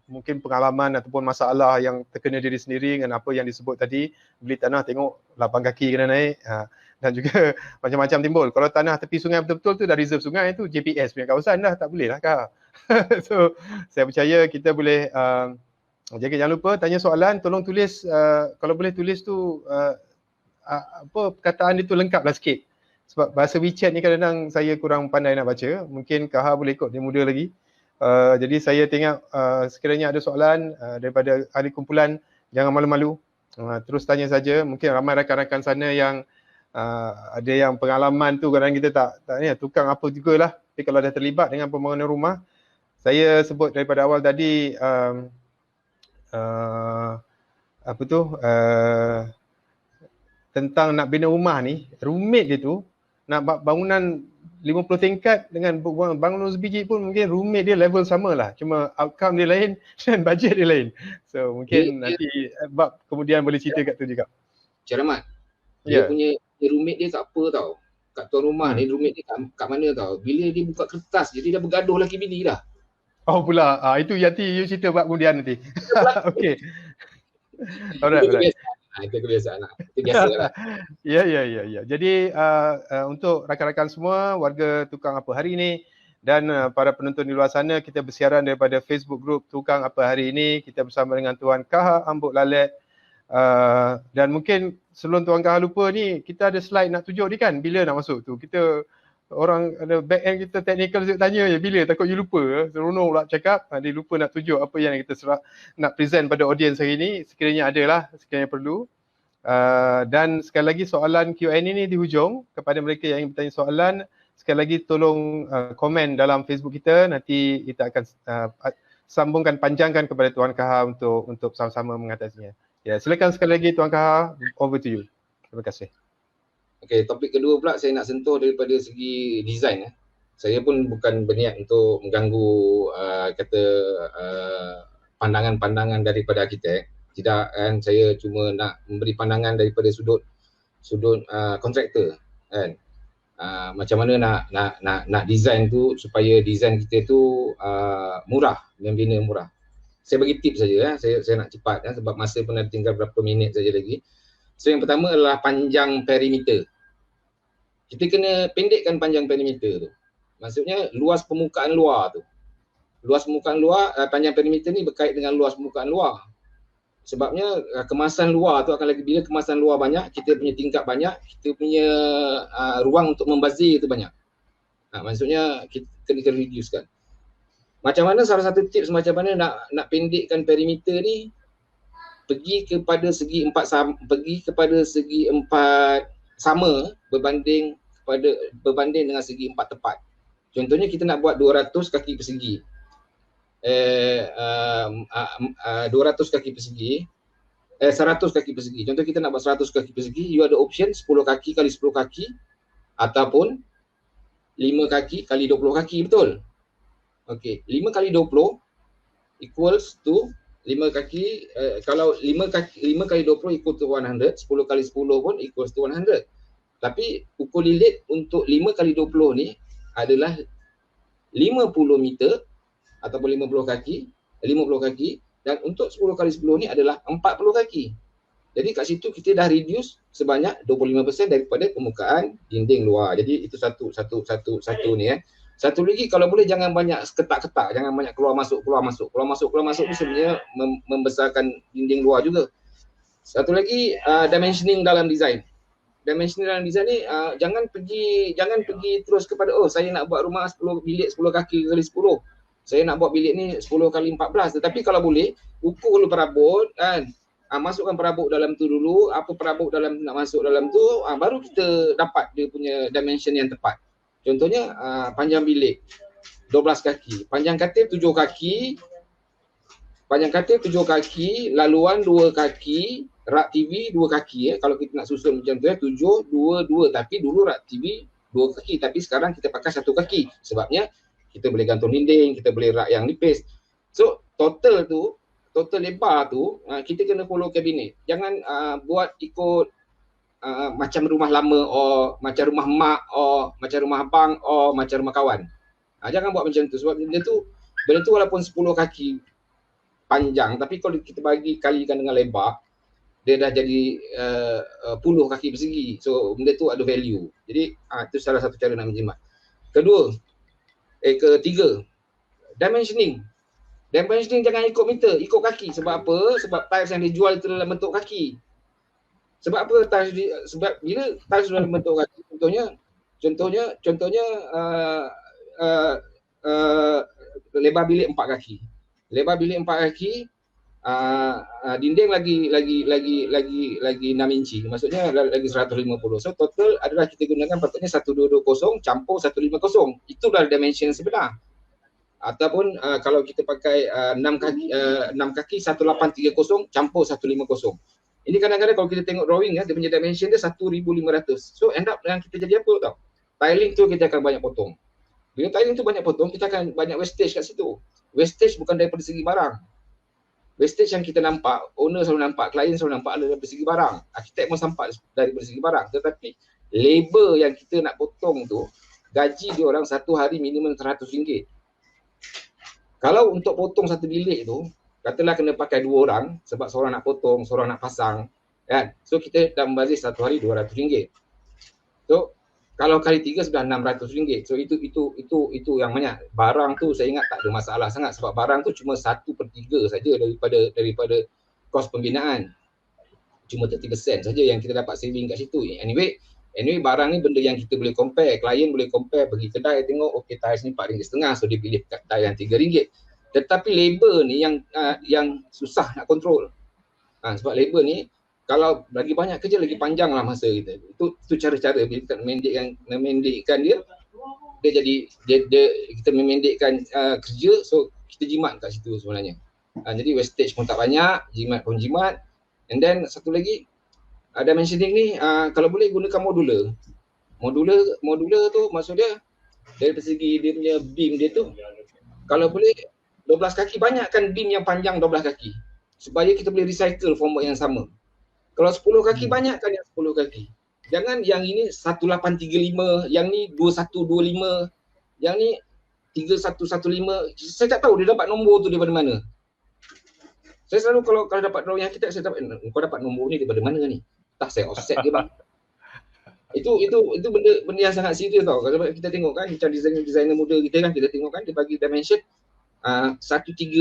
Mungkin pengalaman ataupun masalah yang terkena diri sendiri dengan apa yang disebut tadi, beli tanah tengok 8 kaki kena naik, dan juga macam-macam timbul. Kalau tanah tepi sungai betul-betul tu dah reserve sungai, tu JPS punya kawasan dah, tak boleh lah Kak. So saya percaya kita boleh jangan lupa tanya soalan, tolong tulis, kalau boleh tulis tu apa perkataan dia tu lengkap lah sikit. Sebab bahasa WeChat ni kadang-kadang saya kurang pandai nak baca, mungkin Kahar boleh ikut, dia muda lagi. Jadi saya tengok sekiranya ada soalan daripada ahli kumpulan, jangan malu-malu, terus tanya saja. Mungkin ramai rakan-rakan sana yang ada yang pengalaman tu, kadang kita tak ni, tukang apa jugalah, tapi kalau dah terlibat dengan pembangunan rumah, saya sebut daripada awal tadi, tentang nak bina rumah ni, rumit dia tu, nak bangunan 50 tingkat dengan bangunan sebiji pun mungkin rumit dia level sama lah, cuma outcome dia lain dan budget dia lain. So mungkin nanti bab kemudian boleh cerita kat tu juga. Cik Rahmat, dia punya rumit dia tak apa tau. Kat tuan rumah ni rumit dia kat mana tau, bila dia buka kertas je dia dah bergaduh laki bini dah. Oh pula, itu nanti you cerita bab kemudian nanti. Okay. Alright. Itu kebiasaan lah. Itu biasa lah. Ya. Jadi untuk rakan-rakan semua, warga Tukang Apa Hari ini dan para penonton di luar sana, kita bersiaran daripada Facebook group Tukang Apa Hari ini. Kita bersama dengan Tuan Kahar Ambuk Lalet. Dan mungkin sebelum Tuan Kahar lupa ni, kita ada slide nak tunjuk ni kan, bila nak masuk tu. Kita orang ada back end kita technical tanya je bila, takut you lupa. Seronok pula cakap, dia lupa nak tunjuk apa yang kita nak present pada audience hari ni. Sekiranya ada lah, sekiranya perlu. Dan sekali lagi soalan Q&A ni di hujung, kepada mereka yang ingin bertanya soalan, sekali lagi tolong komen dalam Facebook kita, nanti kita akan sambungkan, panjangkan kepada Tuan Kahar untuk sama-sama mengatasinya. Ya, silakan sekali lagi Tuan Kahar, over to you. Terima kasih. Okey, topik kedua pula saya nak sentuh daripada segi design. Saya pun bukan berniat untuk mengganggu pandangan-pandangan daripada arkitek. Tidak kan, saya cuma nak memberi pandangan daripada sudut kontraktor kan. Macam mana nak design tu supaya design kita tu murah, membina murah. Saya bagi tips saja, saya nak cepat sebab masa pun ada tinggal berapa minit saja lagi. So yang pertama adalah panjang perimeter. Kita kena pendekkan panjang perimeter tu. Maksudnya luas permukaan luar tu. Luas permukaan luar, panjang perimeter ni berkait dengan luas permukaan luar. Sebabnya kemasan luar tu akan lagi, bila kemasan luar banyak, kita punya tingkap banyak, kita punya ruang untuk membazir tu banyak. Maksudnya kita kena reducekan. Macam mana salah satu tips macam mana nak pendekkan perimeter ni, pergi kepada segi empat sama berbanding dengan segi empat tepat. Contohnya kita nak buat 200 kaki persegi. 200 kaki persegi, 100 kaki persegi. Contoh kita nak buat 100 kaki persegi, you ada option 10 kaki kali 10 kaki ataupun 5 kaki kali 20 kaki, betul? Okey, 5 kali 20 equals to 5 kaki, kalau 5 kali 20 equal to 100, 10 kali 10 pun equals to 100. Tapi ukur lilit untuk 5 kali 20 ni adalah 50 meter ataupun 50 kaki, dan untuk 10 kali 10 ni adalah 40 kaki. Jadi kat situ kita dah reduce sebanyak 25% daripada permukaan dinding luar. Jadi itu satu ni . Satu lagi, kalau boleh jangan banyak ketak-ketak, jangan banyak keluar masuk ni sebenarnya membesarkan dinding luar juga. Satu lagi, dimensioning dalam design. Dimensioning dalam design ni jangan pergi terus kepada saya nak buat rumah 10 bilik 10 kaki kali 10. Saya nak buat bilik ni 10 kali 14. Tetapi kalau boleh ukur dulu perabot kan. Masukkan perabot dalam tu dulu, apa perabot dalam nak masuk dalam tu, baru kita dapat dia punya dimension yang tepat. Contohnya panjang bilik 12 kaki, panjang katil 7 kaki, laluan 2 kaki, rak TV 2 kaki . Kalau kita nak susun macam tu 7, 2, 2. Tapi dulu rak TV 2 kaki, tapi sekarang kita pakai 1 kaki. Sebabnya kita boleh gantung dinding, kita boleh rak yang nipis. So total lebar tu kita kena follow kabinet. Jangan buat ikut macam rumah lama macam rumah mak macam rumah abang macam rumah kawan. Jangan buat macam tu, sebab benda tu walaupun 10 kaki panjang, tapi kalau kita bagi kalikan dengan lebar, dia dah jadi 10 kaki persegi. So benda tu ada value. Jadi itu salah satu cara nak menjimat. Ketiga, dimensioning jangan ikut meter, ikut kaki. Sebab apa? Sebab tiles yang dijual itu dalam bentuk kaki. Sebab apa sebab bila tiles dalam bentuk kaki, contohnya lebar bilik 4 kaki. Dinding lagi 6 inci. Maksudnya lagi 150. So total adalah kita gunakan patutnya 1220 campur 150. Itu adalah dimension sebenar. Ataupun kalau kita pakai 6 kaki 1830 campur 150. Ini kadang-kadang kalau kita tengok drawing dia punya dimension dia 1500. So end up yang kita jadi apa tau? Tiling tu kita akan banyak potong. Bila tiling tu banyak potong, kita akan banyak wastage kat situ. Wastage bukan daripada segi barang. Wastage yang kita nampak, owner selalu nampak, klien selalu nampak adalah dari segi barang. Arkitek pun nampak daripada segi barang. Tetapi labor yang kita nak potong tu, gaji dia orang satu hari minimum RM100. Kalau untuk potong satu bilik tu, katalah kena pakai 2 orang sebab seorang nak potong, seorang nak pasang, kan? So kita dah membazir satu hari RM200. So kalau kali 3 sudah RM600. So itu yang banyak. Barang tu saya ingat tak ada masalah sangat sebab barang tu cuma 1/3 saja daripada kos pembinaan. Cuma 30% saja yang kita dapat saving kat situ. Anyway barang ni benda yang kita boleh compare, klien boleh compare, pergi kedai tengok okey tiles ni RM4.5, so dia pilih tiles yang RM3. Tetapi labor ni yang susah nak kontrol. Sebab labor ni kalau lagi banyak kerja lagi panjang lah masa kita. Itu cara-cara bila kita memendekkan dia jadi kita memendekkan kerja, so kita jimat kat situ sebenarnya. Jadi wastage pun tak banyak, jimat pun jimat. And then satu lagi dimensioning ni kalau boleh gunakan modular tu, maksud dia dari segi dia punya beam dia tu, kalau boleh 12 kaki, banyakkan beam yang panjang 12 kaki supaya kita boleh recycle format yang sama. Kalau 10 kaki, banyakkan yang 10 kaki. Jangan yang ini 1835, yang ni 2125, yang ni 3115. Saya tak tahu dia dapat nombor tu daripada mana. Saya selalu kalau dapat drawing arkitek, saya dapat kau dapat nombor ni daripada mana ni? Tak, saya offset dia bang. Itu benda yang sangat serius tau. Kalau kita tengok kan macam designer muda kita kan, kita tengok kan dia bagi dimension 1320.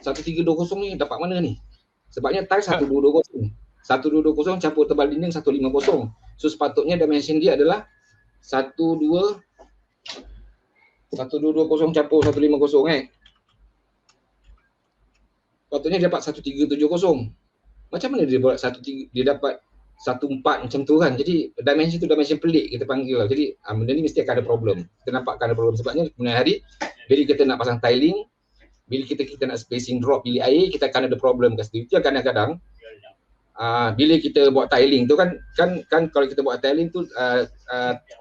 1320 ni dapat mana ni? Sebabnya tiles 1220. 1220 campur tebal dinding 150. So sepatutnya dimension dia adalah 1220 campur 150 Patutnya dia dapat 1370. Macam mana dia buat dia dapat 14 macam tu kan. Jadi dimension tu dimension pelik kita panggil. Jadi benda ni mesti akan ada problem. Kita nampak akan ada problem sebabnya kemudian hari bila kita nak pasang tiling, bila kita nak spacing drop bilik air, kita akan ada problem kat situ. Itu kadang-kadang bila kita buat tiling tu kan kalau kita buat tiling tu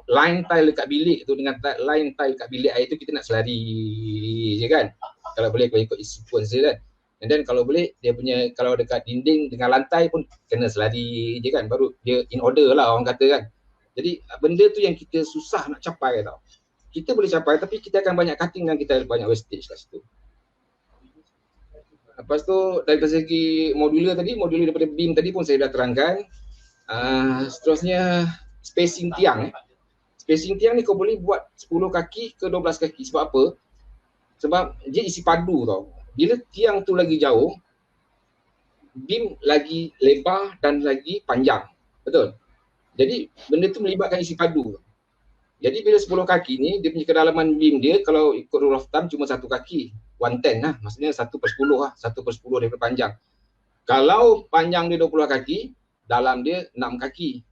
line tile dekat bilik tu dengan line tile dekat bilik air tu kita nak selari je kan. Kalau boleh ikut sequence je kan. And then kalau boleh dia punya, kalau dekat dinding dengan lantai pun kena selari je kan, baru dia in order lah orang kata kan. Jadi benda tu yang kita susah nak capai tau. Kita boleh capai tapi kita akan banyak cutting dan kita banyak wastage kat situ. Lepas tu dari segi modular daripada beam tadi pun saya dah terangkan. Seterusnya spacing tiang. Spacing tiang ni kau boleh buat 10 kaki ke 12 kaki. Sebab apa? Sebab dia isi padu tau. Bila tiang tu lagi jauh, beam lagi lebar dan lagi panjang. Betul? Jadi benda tu melibatkan isi padu. Jadi bila 10 kaki ni, dia punya kedalaman beam dia kalau ikut rule of thumb cuma 1 kaki. 1/10 lah. Maksudnya 1/10 lah. 1/10 daripada panjang. Kalau panjang dia 20 kaki, dalam dia 6 kaki.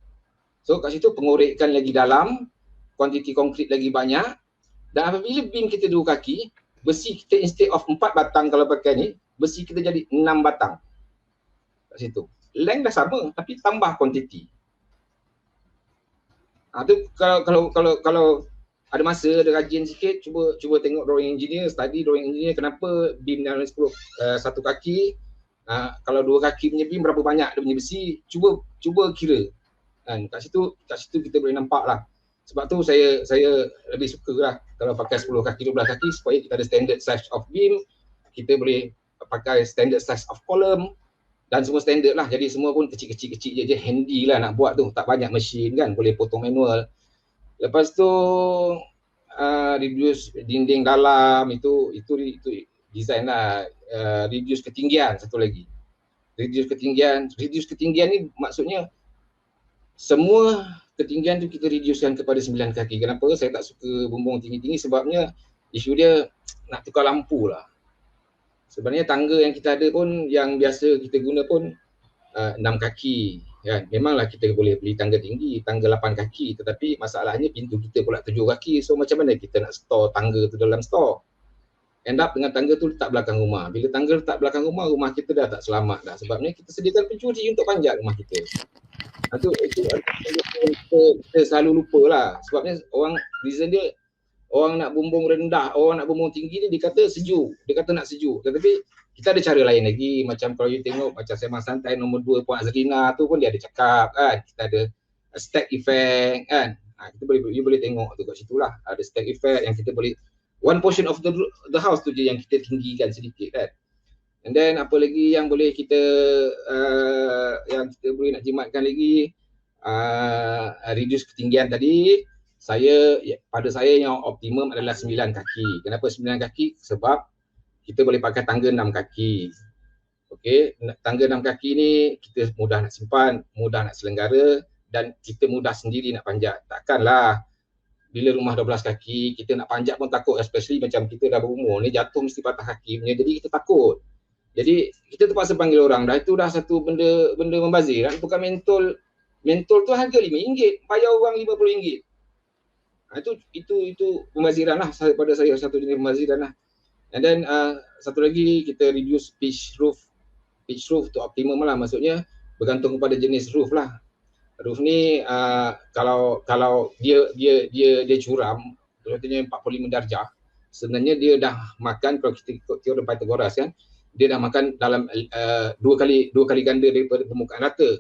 So kat situ pengorekan lagi dalam, kuantiti konkrit lagi banyak. Dan apabila beam kita 2 kaki, besi kita instead of 4 batang kalau pakai ni, besi kita jadi 6 batang. Kat situ. Length dah sama tapi tambah kuantiti. Tu kalau ada masa, ada rajin sikit, cuba tengok drawing engineer, study drawing engineer kenapa beam dalam 1 kaki, kalau 2 kaki punya beam berapa banyak dia punya besi, cuba kira. Kan kat situ kita boleh nampak lah. Sebab tu saya lebih suka lah kalau pakai 10 kaki, 12 kaki supaya kita ada standard size of beam, kita boleh pakai standard size of column dan semua standard lah. Jadi semua pun kecil-kecil je, handy lah nak buat tu, tak banyak mesin kan, boleh potong manual. Lepas tu reduce dinding dalam, itu design lah. Reduce ketinggian, satu lagi. Reduce ketinggian ni maksudnya semua ketinggian tu kita reducekan kepada 9 kaki. Kenapa saya tak suka bumbung tinggi-tinggi? Sebabnya isu dia nak tukar lampu lah. Sebenarnya tangga yang kita ada pun, yang biasa kita guna pun 6 kaki kan. Memanglah kita boleh beli tangga tinggi, tangga 8 kaki, tetapi masalahnya pintu kita pula 7 kaki. So macam mana kita nak store tangga tu dalam store? End up dengan tangga tu letak belakang rumah. Bila tangga letak belakang rumah, rumah kita dah tak selamat dah. Sebabnya kita sediakan pencuri untuk panjat rumah kita. Itu kita selalu lupa lah. Sebabnya reason dia, orang nak bumbung rendah, orang nak bumbung tinggi ni dia kata sejuk. Dia kata nak sejuk. Tetapi kita ada cara lain lagi. Macam kalau you tengok macam Sembang Santai nombor 2 Puan Azrina tu pun dia ada cakap kan. Kita ada stack effect kan. You boleh tengok tu kat situ lah. Ada stack effect yang kita boleh, one portion of the house tu je yang kita tinggikan sedikit kan. And then apa lagi yang boleh kita boleh nak jimatkan lagi, reduce ketinggian tadi. Pada saya yang optimum adalah 9 kaki. Kenapa 9 kaki? Sebab kita boleh pakai tangga 6 kaki. Okey, tangga 6 kaki ni kita mudah nak simpan, mudah nak selenggara dan kita mudah sendiri nak panjat. Takkanlah bila rumah 12 kaki kita nak panjat pun takut, especially macam kita dah berumur ni, jatuh mesti patah kaki punya, jadi kita takut. Jadi kita terpaksa panggil orang dah. Itu dah satu benda membazir. Nak tukar mentol tu harga RM5, bayar orang RM50. Itu pembaziran lah pada saya, satu jenis pembaziran lah. And then satu lagi kita reduce pitch roof tu optimum lah, maksudnya bergantung kepada jenis roof lah. Roof ni kalau dia curam, contohnya 45 darjah, sebenarnya dia dah makan, kalau kita ikut teori Pythagoras kan, dia dah makan dalam dua kali ganda daripada permukaan rata.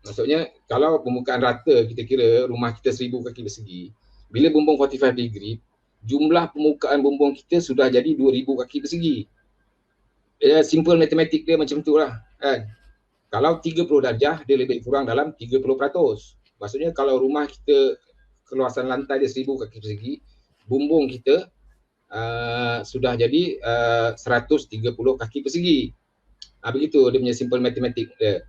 Maksudnya kalau permukaan rata kita kira rumah kita 1000 kaki persegi, bila bumbung 45 degree, jumlah permukaan bumbung kita sudah jadi 2000 kaki persegi. Simple matematik dia macam tu lah kan. Kalau 30 darjah, dia lebih kurang dalam 30%. Maksudnya kalau rumah kita keluasan lantai dia 1000 kaki persegi, bumbung kita sudah jadi 130 kaki persegi. Begitu dia punya simple matematik dia.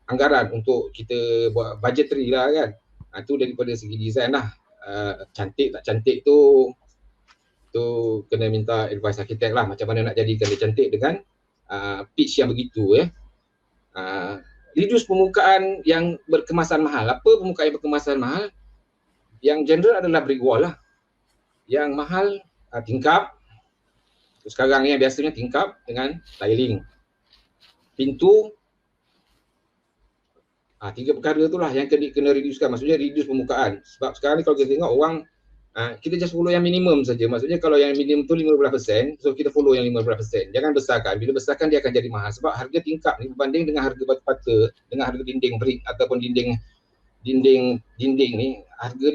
Anggaran untuk kita buat budgetary lah kan. Itu daripada segi design lah. Cantik tak cantik tu kena minta advice arkitek lah, macam mana nak jadikan dia cantik dengan pitch yang begitu reduce permukaan yang berkemasan mahal. Apa permukaan yang berkemasan mahal? Yang general adalah brick wall lah. Yang mahal tingkap. Sekarang yang biasanya tingkap dengan tiling. Pintu. 3 perkara itulah yang kena reducekan. Maksudnya reduce permukaan. Sebab sekarang ni kalau kita tengok orang Kita just follow yang minimum saja. Maksudnya kalau yang minimum tu 15%, so kita follow yang 15%. Jangan besarkan. Bila besarkan dia akan jadi mahal sebab harga tingkap ni berbanding dengan harga batu bata, dengan harga dinding brick ataupun dinding ni, harga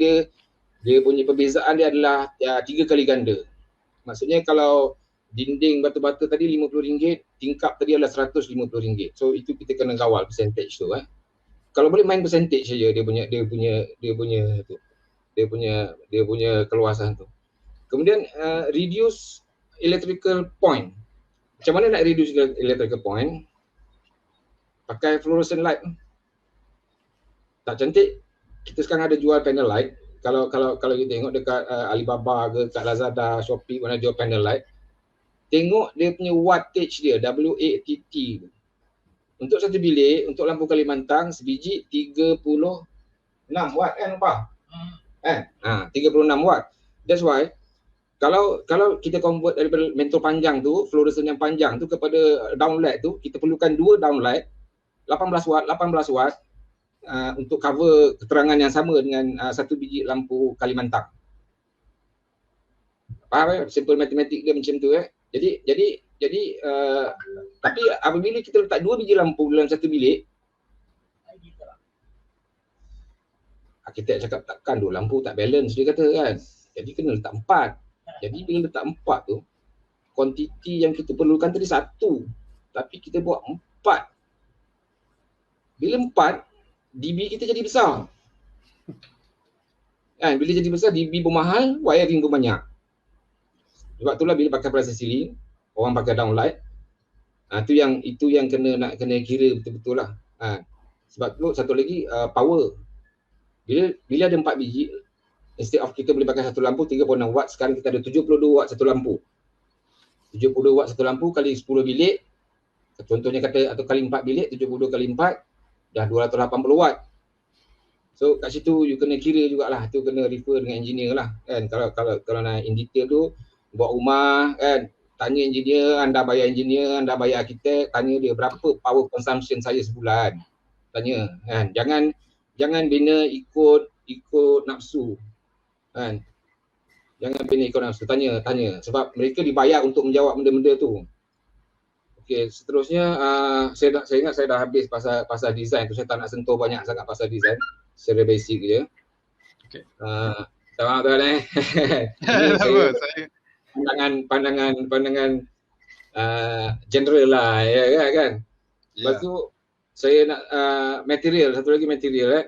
dia punya perbezaan dia adalah 3 kali ganda. Maksudnya kalau dinding batu bata tadi RM50, tingkap tadi adalah RM150. So itu kita kena kawal percentage tu. Kalau boleh main percentage saja dia punya keluasan tu. Kemudian reduce electrical point. Macam mana nak reduce electrical point? Pakai fluorescent light. Tak cantik? Kita sekarang ada jual panel light. Kalau kita tengok dekat Alibaba ke, kat Lazada, Shopee mana jual panel light. Tengok dia punya wattage dia, WATT. Untuk satu bilik, untuk lampu Kalimantan, sebiji 36 watt kan apa? 36 watt. That's why kalau kita convert daripada mentol panjang tu, fluorescent yang panjang tu kepada downlight tu, kita perlukan 2 downlight 18 watt untuk cover keterangan yang sama dengan satu biji lampu Kalimantan. Faham? Simple matematik dia macam tu. Jadi tapi apabila kita letak 2 biji lampu dalam satu bilik, arkitek cakap takkan tu lampu tak balance dia kata kan. Jadi kena letak 4. Jadi bila letak 4 tu, kuantiti yang kita perlukan tadi 1, tapi kita buat 4. Bila 4, dB kita jadi besar. Kan, bila jadi besar dB bermahal, wiring pun banyak. Sebab itulah bila pakai pressure ceiling, orang pakai downlight. Itu yang kena kira betul-betul lah. Sebab tu satu lagi power. Bila ada 4 biji, instead of kita boleh pakai satu lampu 36 watt, sekarang kita ada 72 watt satu lampu. 72 watt satu lampu kali 10 bilik, contohnya kata, atau kali 4 bilik, 72 kali 4, dah 280 watt. So kat situ you kena kira jugalah, tu kena refer dengan engineer lah kan. Kalau nak in detail tu, buat rumah kan, tanya engineer, anda bayar engineer, anda bayar arkitek, tanya dia berapa power consumption saya sebulan. Tanya kan, jangan bina ikut nafsu kan. Jangan bina ikut nafsu, tanya sebab mereka dibayar untuk menjawab benda-benda tu. Okey, seterusnya saya ingat saya dah habis pasal design tu, saya tak nak sentuh banyak sangat pasal design, secara basic je. Okey. Tak apa saya pandangan general lah ya kan. Lepas tu saya nak material, satu lagi material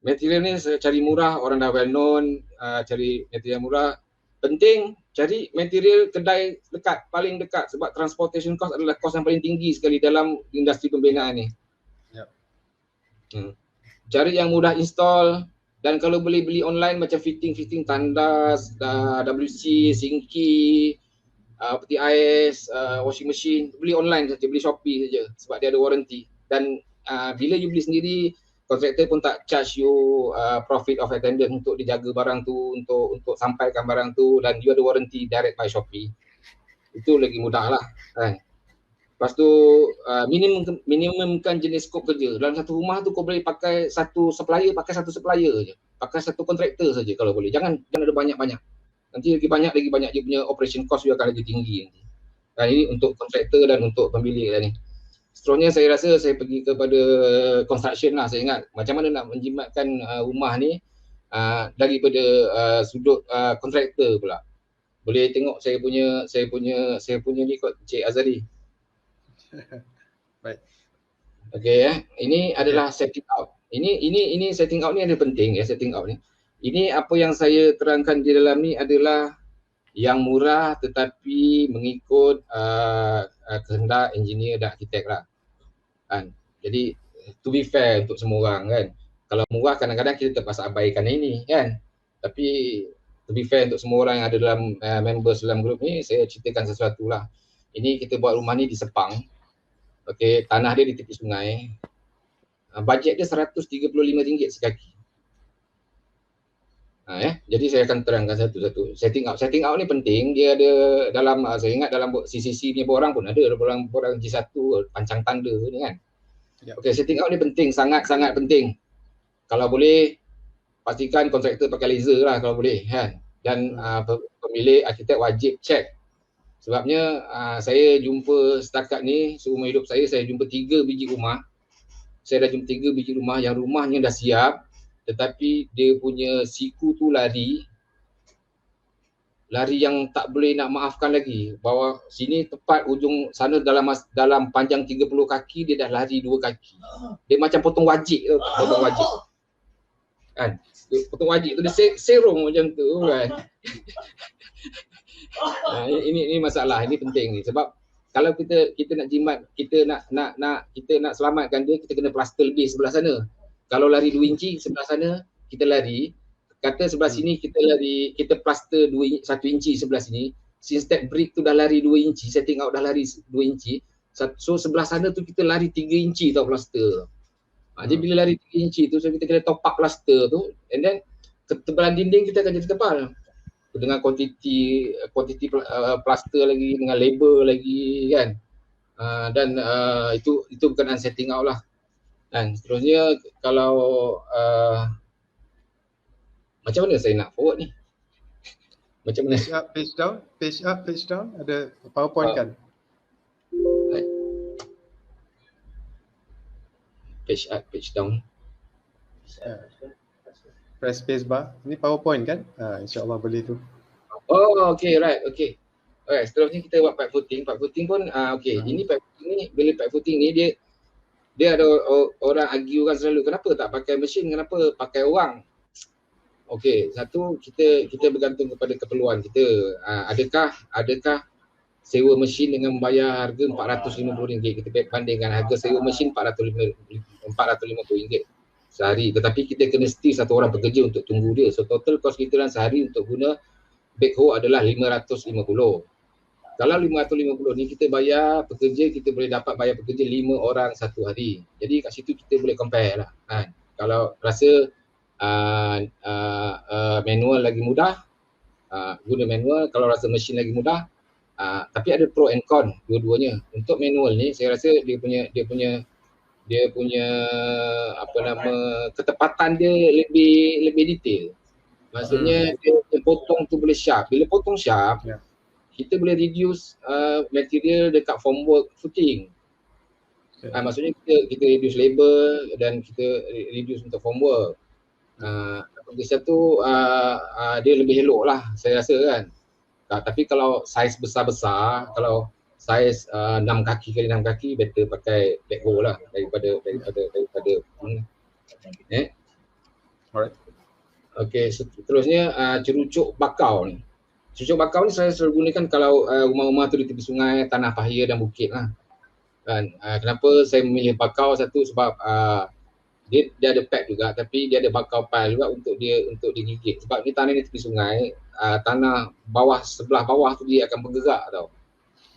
Material ni saya cari murah, orang dah well known, cari material murah. Penting cari material kedai dekat, paling dekat, sebab transportation cost adalah cost yang paling tinggi sekali dalam industri pembinaan ni. Cari yang mudah install, dan kalau boleh beli online macam fitting tandas, WC, sinki, peti ais, washing machine, beli online saja, beli Shopee saja sebab dia ada warranty. Dan bila you beli sendiri, kontraktor pun tak charge you profit of attendance untuk dijaga barang tu, untuk sampaikan barang tu, dan you ada warranty direct by Shopee. Itu lagi mudah lah kan. Lepas tu minimumkan jenis skop kerja. Dalam satu rumah tu kau boleh pakai satu supplier je. Pakai satu kontraktor saja kalau boleh. Jangan ada banyak-banyak. Nanti lagi banyak dia punya operation cost dia akan lagi tinggi nanti. Dan ini untuk kontraktor dan untuk pemilik lah ni. Seterusnya saya rasa saya pergi kepada construction lah. Saya ingat macam mana nak menjimatkan rumah ni daripada sudut kontraktor pula. Boleh tengok saya punya ni kot, Cik Azali. Baik. Okey ini adalah setting out. Ini setting out ni ada penting ya, setting out ni. Ini apa yang saya terangkan di dalam ni adalah yang murah tetapi mengikut kehendak engineer dan arkitek lah kan. Jadi to be fair untuk semua orang kan, kalau murah kadang-kadang kita terpaksa abaikan ini kan, tapi to be fair untuk semua orang yang ada dalam members dalam grup ni, saya ceritakan sesuatu lah. Ini kita buat rumah ni di Sepang. Okey, tanah dia di tepi sungai, bajet dia RM135 sekaki. Jadi saya akan terangkan satu-satu. Setting out ni penting. Dia ada dalam, saya ingat dalam CCC ni borang pun ada, borang G1 pancang tanda ni kan. Okey, setting out ni penting, sangat-sangat penting. Kalau boleh pastikan kontraktor pakai laser lah kalau boleh kan. dan pemilik arkitek wajib cek. Sebabnya saya jumpa setakat ni seumur hidup saya jumpa 3 biji rumah. Saya dah jumpa 3 biji rumah yang rumahnya dah siap tetapi dia punya siku tu lari yang tak boleh nak maafkan lagi. Bahawa sini tepat ujung sana dalam panjang 30 kaki dia dah lari 2 kaki. Dia macam potong wajik tu, potong wajik. Kan? Potong wajik tu dia serong macam tu kan. Ini masalah, ini penting ni sebab kalau kita nak jimat, kita nak selamatkan dia, kita kena plaster lebih sebelah sana. Kalau lari 2 inci sebelah sana, kita lari. Kata sebelah sini kita lari, kita plaster 1 inci sebelah sini. Since brick tu dah lari 2 inci, setting out dah lari 2 inci. So sebelah sana tu kita lari 3 inci tau plaster. Jadi bila lari 3 inci tu, so kita kena top up plaster tu and then ketebalan dinding kita akan jadi tebal. Dengan kuantiti plaster lagi, dengan label lagi kan. Dan itu berkenaan setting out lah. Dan seterusnya kalau macam mana saya nak forward ni? Macam mana? Page up, page down. Ada PowerPoint kan? Page up, page down. Press space bar. Ini PowerPoint kan? InsyaAllah boleh tu. Oh, okay, right, okay. Alright, seterusnya kita buat pipe footing. Pipe footing pun, okay. Ini pipe footing ni, bila pipe footing ni dia ada orang argue kan selalu, kenapa tak pakai mesin, kenapa pakai orang? Okey, satu kita bergantung kepada keperluan kita. Adakah sewa mesin dengan membayar harga RM450? Kita bandingkan harga sewa mesin RM450 sehari. Tetapi kita kena stay satu orang pekerja untuk tunggu dia. So total cost kita dalam sehari untuk guna backhoe adalah RM550. Kalau RM550 ni kita bayar pekerja, kita boleh dapat bayar pekerja 5 orang satu hari. Jadi kat situ kita boleh compare lah. Kalau rasa manual lagi mudah, guna manual. Kalau rasa mesin lagi mudah, tapi ada pro and con dua-duanya. Untuk manual ni saya rasa dia punya ketepatan dia lebih detail. Maksudnya dia potong tu boleh sharp. Bila potong sharp, kita boleh reduce material dekat formwork footing. Maksudnya kita reduce labor dan kita reduce untuk formwork. Di satu dia lebih elok lah saya rasa kan. Tapi kalau saiz besar-besar, kalau saiz 6 kaki kali 6 kaki, better pakai backhoe lah daripada Alright. Okay, seterusnya cerucuk bakau ni. Cerucuk bakau ni saya selalu gunakan kalau rumah-rumah tu di tepi sungai, tanah pahia dan bukit lah. Kan? Kenapa saya memilih bakau? Satu sebab dia ada pad juga, tapi dia ada bakau pile juga untuk digigit. Sebab ni tanah ni tepi sungai, tanah sebelah bawah tu dia akan bergerak tau.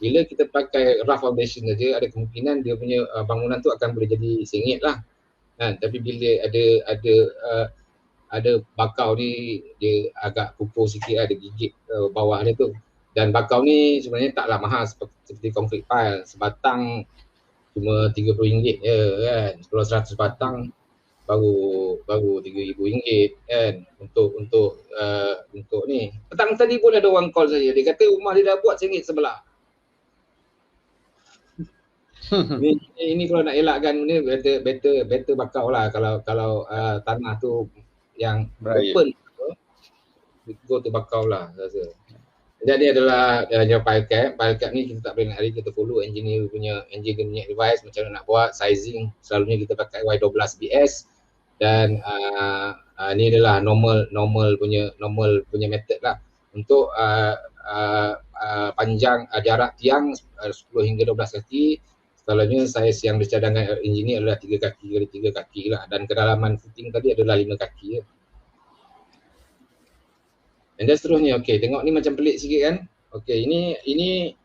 Bila kita pakai rough foundation saja, ada kemungkinan dia punya bangunan tu akan boleh jadi sengit lah. Tapi bila ada bakau ni, dia agak pupus sikit lah, dia gigit bawah dia tu. Dan bakau ni sebenarnya taklah mahal seperti concrete pile. Sebatang cuma RM30 je kan. Kalau 100 batang baru RM3,000 kan untuk ni. Petang tadi pun ada orang call saya, dia kata rumah dia dah buat sengit sebelah. Ini kalau nak elakkan ni better bakau lah. Kalau tanah tu yang open, go to bakau lah rasa. Jadi adalah pile cap ni kita tak boleh nak kita follow engineer punya advice macam mana nak buat sizing. Selalunya kita pakai Y12BS dan ni adalah normal punya method lah untuk panjang jarak tiang 10 hingga 12 kaki. Selalunya saiz yang dicadangkan engineer adalah 3 kaki kali 3 kaki lah, dan kedalaman footing tadi adalah 5 kaki je. Dan seterusnya, okey, tengok ni macam pelik sikit kan. Okey, ini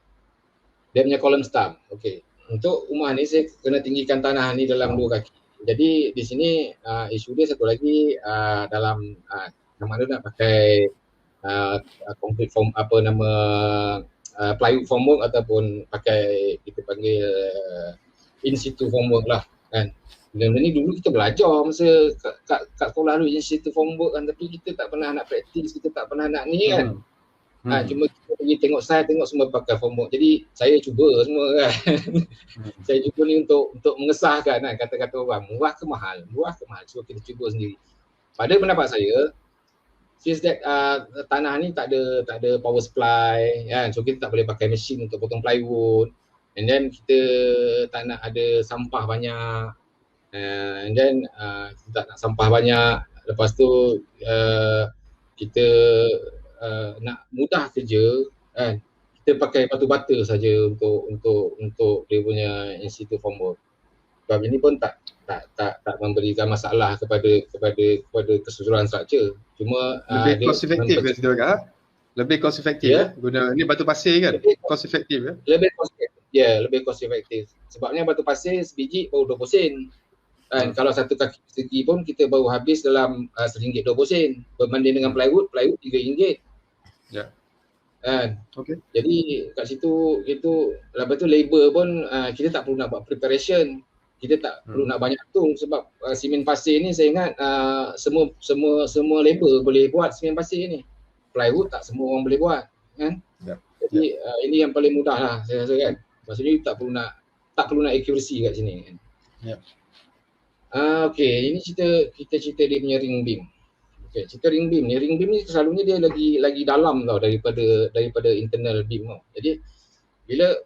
dia punya column stump. Okey, untuk rumah ni saya kena tinggikan tanah ni dalam 2 kaki. Jadi di sini isu dia satu lagi, dalam nama dia nak pakai concrete form, plywood formwork ataupun pakai kita panggil in situ formwork lah kan. Benda ni dulu kita belajar masa kat sekolah dulu, institute homework kan, tapi kita tak pernah nak praktis, kita tak pernah nak ni kan. Cuma kita pergi tengok slide, tengok semua pakai homework. Jadi saya cuba semua kan. Saya cuba ni untuk mengesahkan kan, kata-kata orang murah ke mahal, so kita cuba sendiri. Pada pendapat saya, since that tanah ni tak ada power supply kan, so kita tak boleh pakai mesin untuk potong plywood, and then kita tak nak ada sampah banyak, and then kita tak nak sampah banyak. Lepas tu kita nak mudah kerja kan, kita pakai batu bata saja untuk dia punya institute homework. Sebab ini pun tak memberikan masalah kepada keseluruhan struktur. Cuma lebih cost effective ke situ kan? Lebih cost effective guna ni batu pasir kan? Cost effective ya? Lebih cost effective. Sebabnya batu pasir sebiji baru 20 sen. Kan kalau satu kaki persegi pun kita baru habis dalam RM1.20 sen. Berbanding dengan plywood RM3. Ya. Kan? Okey. Jadi kat situ itu lepas tu labor pun kita tak perlu nak buat preparation. Kita tak perlu nak banyak tung sebab simen pasir ni saya ingat semua labor boleh buat simen pasir ni. Plywood tak semua orang boleh buat kan. Ya. Jadi ini yang paling mudah lah saya rasa kan. Maksudnya tak perlu nak accuracy kat sini kan. Ya. Okey, ini kita cerita dia punya ring beam. Okey, cerita ring beam ni selalunya dia lagi dalam tau daripada internal beam tau. Jadi bila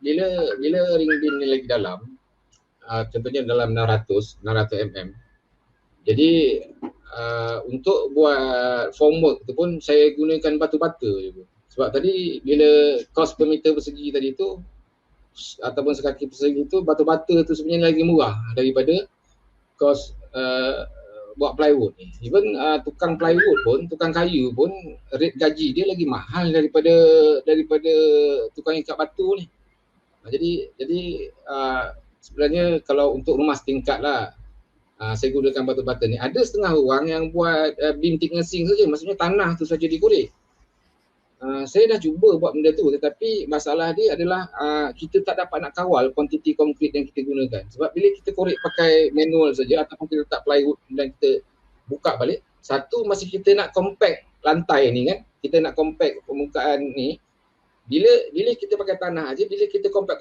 ring beam ni lagi dalam, contohnya dalam 600 mm. Jadi untuk buat formwork tu pun saya gunakan batu bata je. Sebab tadi bila cost per meter persegi tadi tu ataupun sekaki persegi tu, batu bata tu sebenarnya lagi murah daripada kos buat plywood ni. Even tukang plywood pun, tukang kayu pun rate gaji dia lagi mahal daripada tukang ikat batu ni. Jadi sebenarnya kalau untuk rumah setingkat lah saya gunakan batu bata ni. Ada setengah orang yang buat beam thicknessing saja, maksudnya tanah tu saja dikorek. Saya dah cuba buat benda tu, tetapi masalah dia adalah kita tak dapat nak kawal kuantiti konkrit yang kita gunakan. Sebab bila kita korek pakai manual saja ataupun kita letak plywood dan kita buka balik, satu masih kita nak compact lantai ni kan, kita nak compact permukaan ni. Bila kita pakai tanah aja, bila kita compact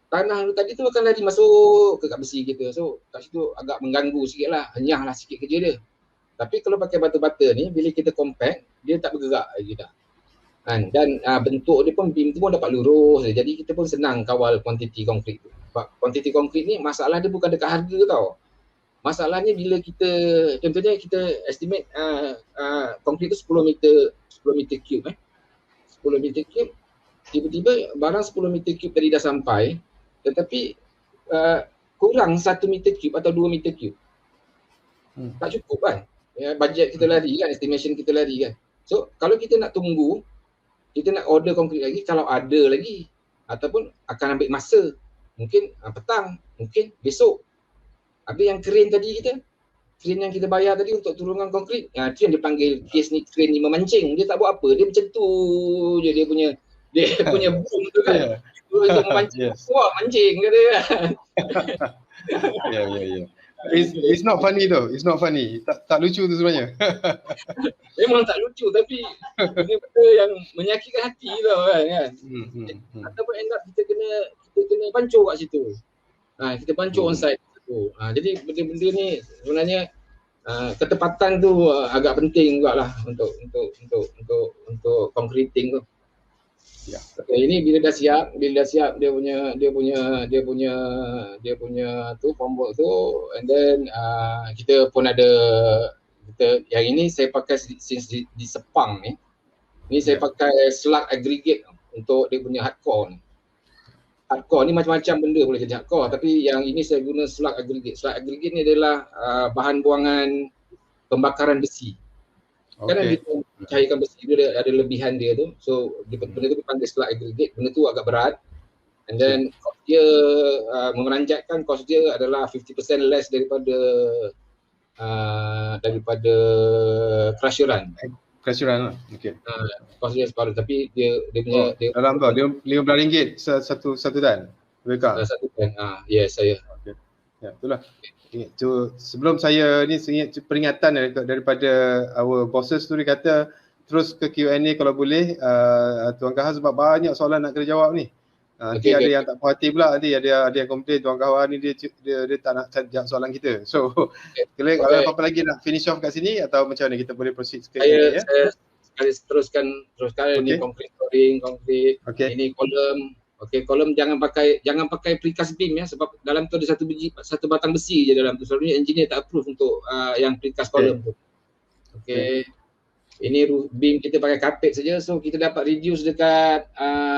tanah tu tadi tu akan lari masuk ke kat besi kita. So kat situ agak mengganggu sikit lah, enyah lah sikit kerja dia. Tapi kalau pakai batu bata ni, bila kita compact, dia tak bergerak lagi dah. Dan bentuk dia pun beam tu pun dapat lurus, jadi kita pun senang kawal kuantiti konkrit tu. Sebab kuantiti konkrit ni masalah dia bukan dekat harga tau. Masalahnya bila kita, contohnya kita estimate konkrit tu 10 meter cube 10 meter cube, tiba-tiba barang 10 meter cube tadi dah sampai, tetapi kurang 1 meter cube atau 2 meter cube. Tak cukup kan? Budget kita lari kan, estimation kita lari kan. So kalau kita nak tunggu, kita nak order konkrit lagi, kalau ada lagi, ataupun akan ambil masa, mungkin petang, mungkin besok. Habis yang crane tadi crane yang kita bayar tadi untuk turunkan konkrit, itu yang dipanggil kes ni crane ni memancing. Dia tak buat apa, dia macam tu je dia punya boom tu kan. Dia memancing, wah mancing kata kan. Ya. It's not funny though. It's not funny. Tak lucu tu sebenarnya. Memang tak lucu, tapi benda yang menyakitkan hati tau kan. Ataupun end up kita kena pancur kat situ. Kita pancur on site tu. Jadi benda-benda ni sebenarnya ketepatan tu agak penting jugalah untuk concreting tu. Ya. Okay, ini bila dah siap dia punya tu formwork tu, and then kita pun ada yang ini saya pakai since di Sepang ni. Ni saya pakai slug aggregate untuk dia punya hardcore ni. Hardcore ni macam-macam benda boleh jadi hardcore, tapi yang ini saya guna slug aggregate. Slug aggregate ni adalah bahan buangan pembakaran besi. Kan kita cairkan besi dia ada lebihan dia tu. So benda tu dipanggil slug aggregate. Benda tu agak berat. And then cost dia memeranjatkan, cost dia adalah 50% less daripada crusheran. Crusheran lah. Okey. Cost dia separuh, tapi dia punya dalam tu dia RM15 satu dan. Mereka. Satu dan. Yes saya. Ya, itulah. Sebelum saya ni ingat peringatan daripada our bosses tu, dia kata terus ke Q&A kalau boleh, Tuan Kahar, sebab banyak soalan nak kena jawab ni. Nanti ada yang tak puas hati pula, nanti ada yang komplain Tuan Kahar ni dia tak nak jawab soalan kita. So kalau ada apa-apa lagi nak finish off kat sini atau macam mana kita boleh proceed ke Q&A ya? Saya teruskan ni concrete scoring, ini kolom. Okey, kolom jangan pakai precast beam ya, sebab dalam tu ada satu batang besi je dalam tu. Selalunya engineer tak approve untuk yang precast kolom tu. Okey. Ini beam kita pakai kapet saja, so kita dapat reduce dekat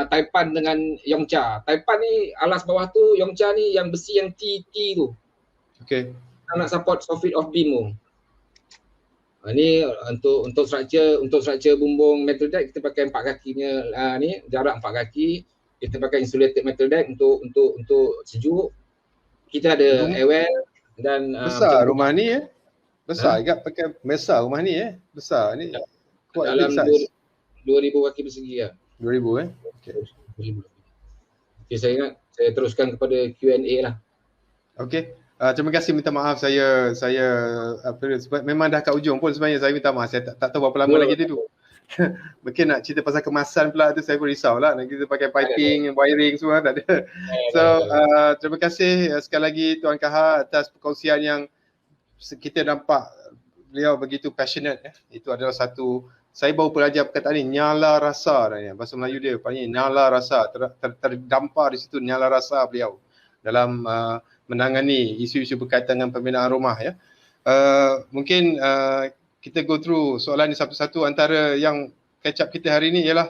Taipan dengan Yongcha. Taipan ni alas bawah tu, Yongcha ni yang besi yang T tu. Okey. Nak support soffit of beam tu. Ni untuk structure bumbung metal deck kita pakai 4 kakinya ni, jarak 4 kaki. Kita pakai insulated metal deck untuk sejuk. Kita ada airwell dan besar rumah ni ya. Besar juga pakai besar rumah ni besar ni. Dalam 2000 kaki persegi lah. 2000 Okey. 2000. Okey, saya ingat saya teruskan kepada Q&A lah. Okey. Terima kasih, minta maaf saya sebab memang dah kat ujung pun sebenarnya. Saya minta maaf, saya tak tahu berapa lama lagi dia tu. Mungkin nak cerita pasal kemasan pula tu saya pun risau lah. Nak kita pakai piping, wiring semua tak ada. So terima kasih sekali lagi Tuan Kahar atas perkongsian yang kita nampak beliau begitu passionate. Itu adalah satu, saya baru belajar perkataan ni, nyala rasa. Bahasa Melayu dia panggil nyala rasa. Terdampar di situ nyala rasa beliau dalam menangani isu-isu berkaitan dengan pembinaan rumah ya. Mungkin kita go through soalan ni satu-satu. Antara yang catch up kita hari ni ialah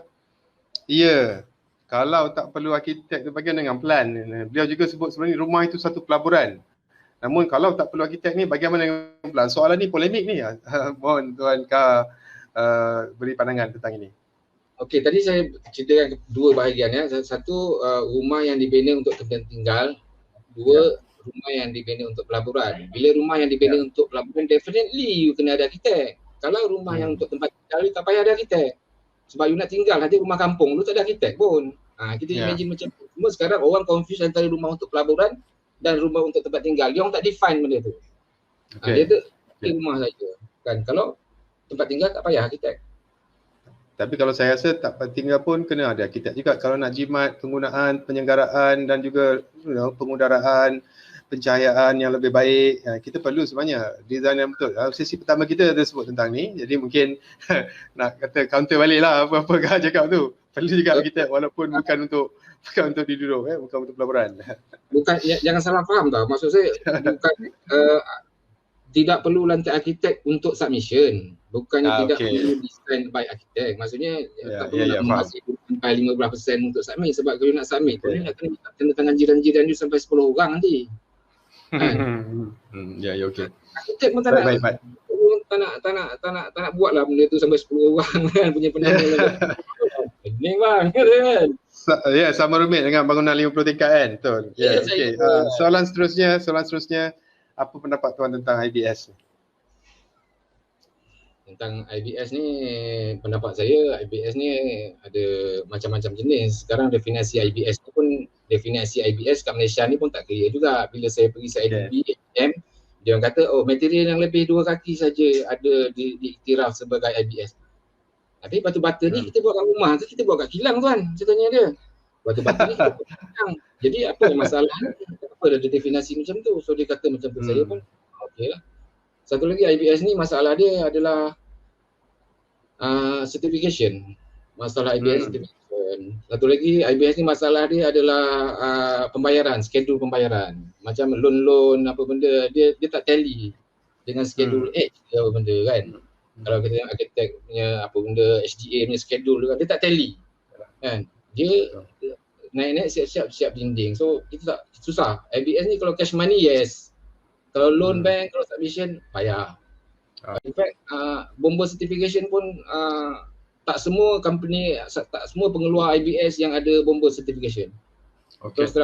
kalau tak perlu arkitek tu bagaimana dengan plan? Beliau juga sebut sebenarnya rumah itu satu pelaburan. Namun kalau tak perlu arkitek ni bagaimana dengan plan? Soalan ni polemik ni. Mohon Tuan Kahar beri pandangan tentang ini. Okey, tadi saya ceritakan dua bahagian ya. Satu, rumah yang dibina untuk tempat tinggal. Dua, rumah yang dibina untuk pelaburan. Bila rumah yang dibina untuk pelaburan, definitely you kena ada arkitek. Kalau rumah yang untuk tempat tinggal, you tak payah ada arkitek. Sebab you nak tinggal aja rumah kampung, you tak ada arkitek pun. Kita imagine macam tu. Cuma sekarang orang confuse antara rumah untuk pelaburan dan rumah untuk tempat tinggal. Dia orang tak define benda tu. Dia tu rumah saja. Kan, kalau tempat tinggal tak payah arkitek. Tapi kalau saya rasa tempat tinggal pun kena ada arkitek juga. Kalau nak jimat penggunaan penyenggaraan dan juga pengudaraan, pencahayaan yang lebih baik, kita perlu sebenarnya design yang betul. Sesi pertama kita ada sebut tentang ni, jadi mungkin nak kata counter balik lah apa-apa Kahar cakap tu. Perlu juga arkitek walaupun bukan untuk diduduk, bukan untuk pelaburan. Bukan, jangan salah faham tau. Maksud saya bukan tidak perlu lantik arkitek untuk submission. Bukannya tidak perlu design by arkitek. Maksudnya tak perlu nak masih sampai 15% untuk submit. Sebab kalau nak submit tu nak kena tangan jiran-jiran you sampai 10 orang nanti. Okey. Arkitek pun tak nak buat lah benda tu sampai 10 orang kan punya pendangan. Pening bang kan. Sama rumit dengan bangunan 50 tingkat kan. Betul. Okey. Soalan seterusnya, apa pendapat tuan tentang IBS ni? Tentang IBS ni, pendapat saya IBS ni ada macam-macam jenis. Sekarang definisi IBS ni pun, definisi IBS kat Malaysia ni pun tak clear juga. Bila saya pergi CIDB, dia orang kata material yang lebih 2 kaki saja ada diiktiraf sebagai IBS. Tapi batu bata ni kita buat kat rumah tu, kita buat kat kilang tuan, ceritanya dia. Batu bata ni kita buat kat kilang. Jadi apa yang masalah? Apa ada definisi macam tu? So dia kata macam tu, saya pun okey lah. Satu lagi IBS ni masalah dia adalah certification. Masalah IBS certification. Satu lagi IBS ni masalah dia adalah pembayaran, schedule pembayaran. Macam loan apa benda dia tak tally dengan schedule H apa benda kan. Kalau kita tengok arkitek punya apa benda HDA punya schedule dia tak tally. Kan? Dia naik-naik siap-siap dinding. So kita tak susah. IBS ni kalau cash money yes. Kalau loan bank, kalau submission payah. In fact bomba certification pun tak semua company, tak semua pengeluar IBS yang ada bomba certification. Okey.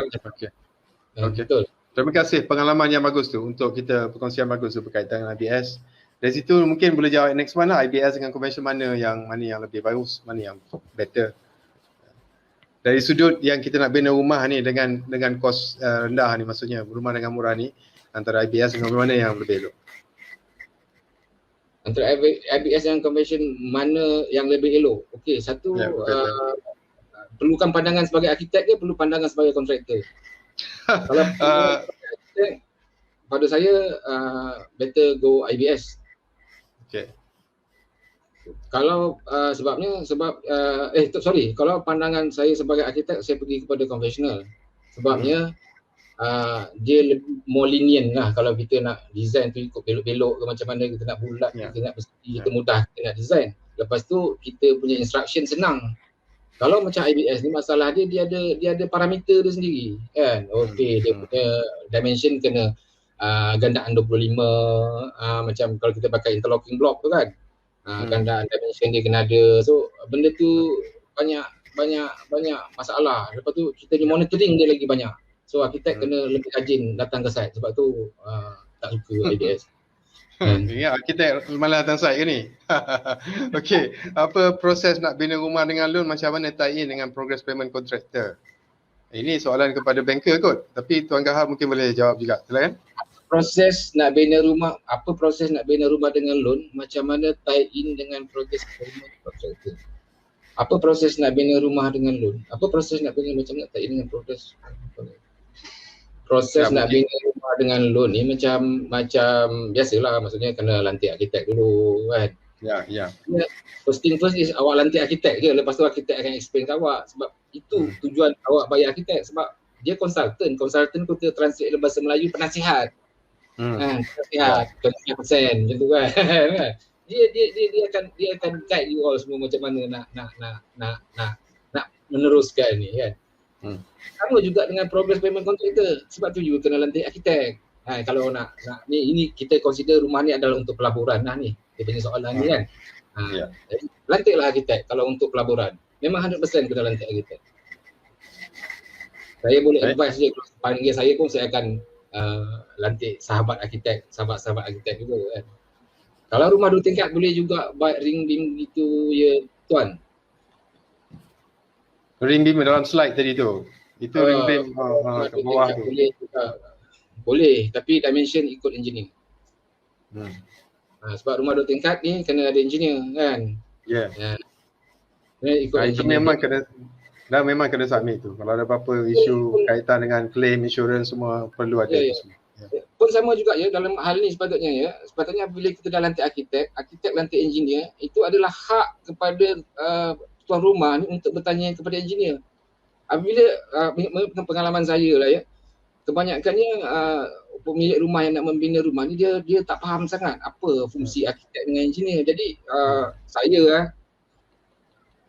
Betul. Terima kasih pengalaman yang bagus tu untuk kita perkongsian bagus tu berkaitan dengan IBS. Dari situ mungkin boleh jawab next one lah, IBS dengan convention mana yang lebih bagus, mana yang better. Dari sudut yang kita nak bina rumah ni dengan kos rendah ni, maksudnya rumah dengan murah ni, antara IBS dengan mana yang lebih elok? Antara IBS dan convention mana yang lebih elok? Okey, satu perlukan pandangan sebagai arkitek ke perlu pandangan sebagai kontraktor? Kalau arkitek, pada saya better go IBS. Okay. Kalau kalau pandangan saya sebagai arkitek, saya pergi kepada konvensional. Sebabnya dia lebih more lenient lah. Kalau kita nak design tu ikut belok-belok ke macam mana, kita nak bulat, kita nak bersih, kita mudah kita nak design. Lepas tu kita punya instruction senang. Kalau macam IBS ni masalah dia ada parameter dia sendiri kan. Okey, dia punya dimension kena gandaan 25, macam kalau kita pakai interlocking block tu kan. Gandaan dimension dia kena ada. So benda tu banyak masalah. Lepas tu kita di monitoring dia lagi banyak. So arkitek kena lebih rajin datang ke site, sebab tu tak suka IBS. Ya, arkitek malah datang site ke ni? Okey, apa proses nak bina rumah dengan loan, macam mana tie in dengan progress payment contractor? Ini soalan kepada banker kot, tapi Tuan Gahar mungkin boleh jawab juga. Silakan. Proses nak bina rumah, apa proses nak bina rumah dengan loan, macam mana tie in dengan progress payment contractor? Apa proses nak bina rumah dengan loan? Apa proses nak bina, macam nak tie in dengan progress? Proses nak bina rumah dengan loan ni macam biasalah, maksudnya kena lantik arkitek dulu kan. Ya. First thing first is awak lantik arkitek je, lepas tu arkitek akan explain ke awak, sebab itu tujuan awak bayar arkitek, sebab dia konsultan tu kita translate dalam bahasa Melayu penasihat. Penasihat 20% macam tu kan. Dia akan guide you all semua macam mana nak meneruskan ni kan. Sama juga dengan progress payment contractor, sebab tu juga kena lantik arkitek. Kalau nak ni kita consider rumah ni adalah untuk pelaburan lah ni, dia punya soalan ni kan. Jadi lantiklah arkitek kalau untuk pelaburan. Memang 100% kena lantik arkitek. Saya boleh advise je, kalau panggil saya pun saya akan lantik sahabat arkitek juga kan. Kalau rumah 2 tingkat boleh juga buat ring beam gitu ya tuan. Ring beam dalam slide tadi tu. Itu ring beam kat bawah tu. Boleh, tapi dimension ikut engineer. Sebab rumah 2 tingkat ni kena ada engineer kan. Ya. Ikut Itu memang kena submit tu. Kalau ada apa-apa isu kaitan dengan claim, insurans semua perlu ada. Pun sama juga ya dalam hal ni sepatutnya bila kita dah lantik arkitek lantik engineer, itu adalah hak kepada tuan rumah ni untuk bertanya kepada engineer. Apabila pengalaman saya lah ya, kebanyakannya pemilik rumah yang nak membina rumah ni dia tak faham sangat apa fungsi arkitek dengan engineer. Jadi saya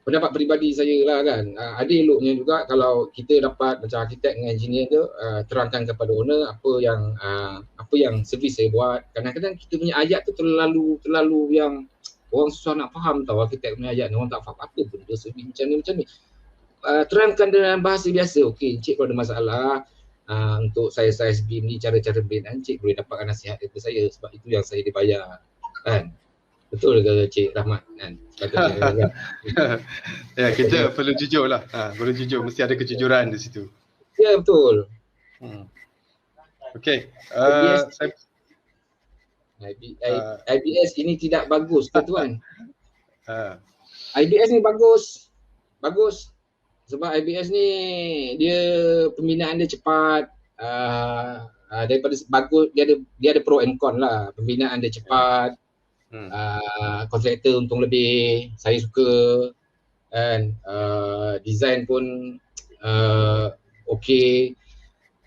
pendapat peribadi saya lah kan, ada eloknya juga kalau kita dapat macam arkitek dengan engineer tu terangkan kepada owner apa yang servis saya buat. Kadang-kadang kita punya ayat tu terlalu yang orang susah nak faham tau, arkitek punya ayat ni orang tak faham apa benda servis macam ni. Terangkan dengan bahasa biasa. Okey, encik kalau ada masalah untuk size beam ni, cara-cara beam, encik boleh dapatkan nasihat daripada saya, sebab itu yang saya dibayar kan. Betul ke Cik Rahmat kan? Ya, kita perlu jujur lah. Perlu jujur, mesti ada kejujuran di situ. Ya, betul. Okey. IBS ini tidak bagus ke tuan? IBS ni bagus. Sebab IBS ni dia pembinaan dia cepat. Daripada bagus, dia ada pro and con lah. Pembinaan dia cepat. Kontraktor untung lebih, saya suka kan. Design pun okey.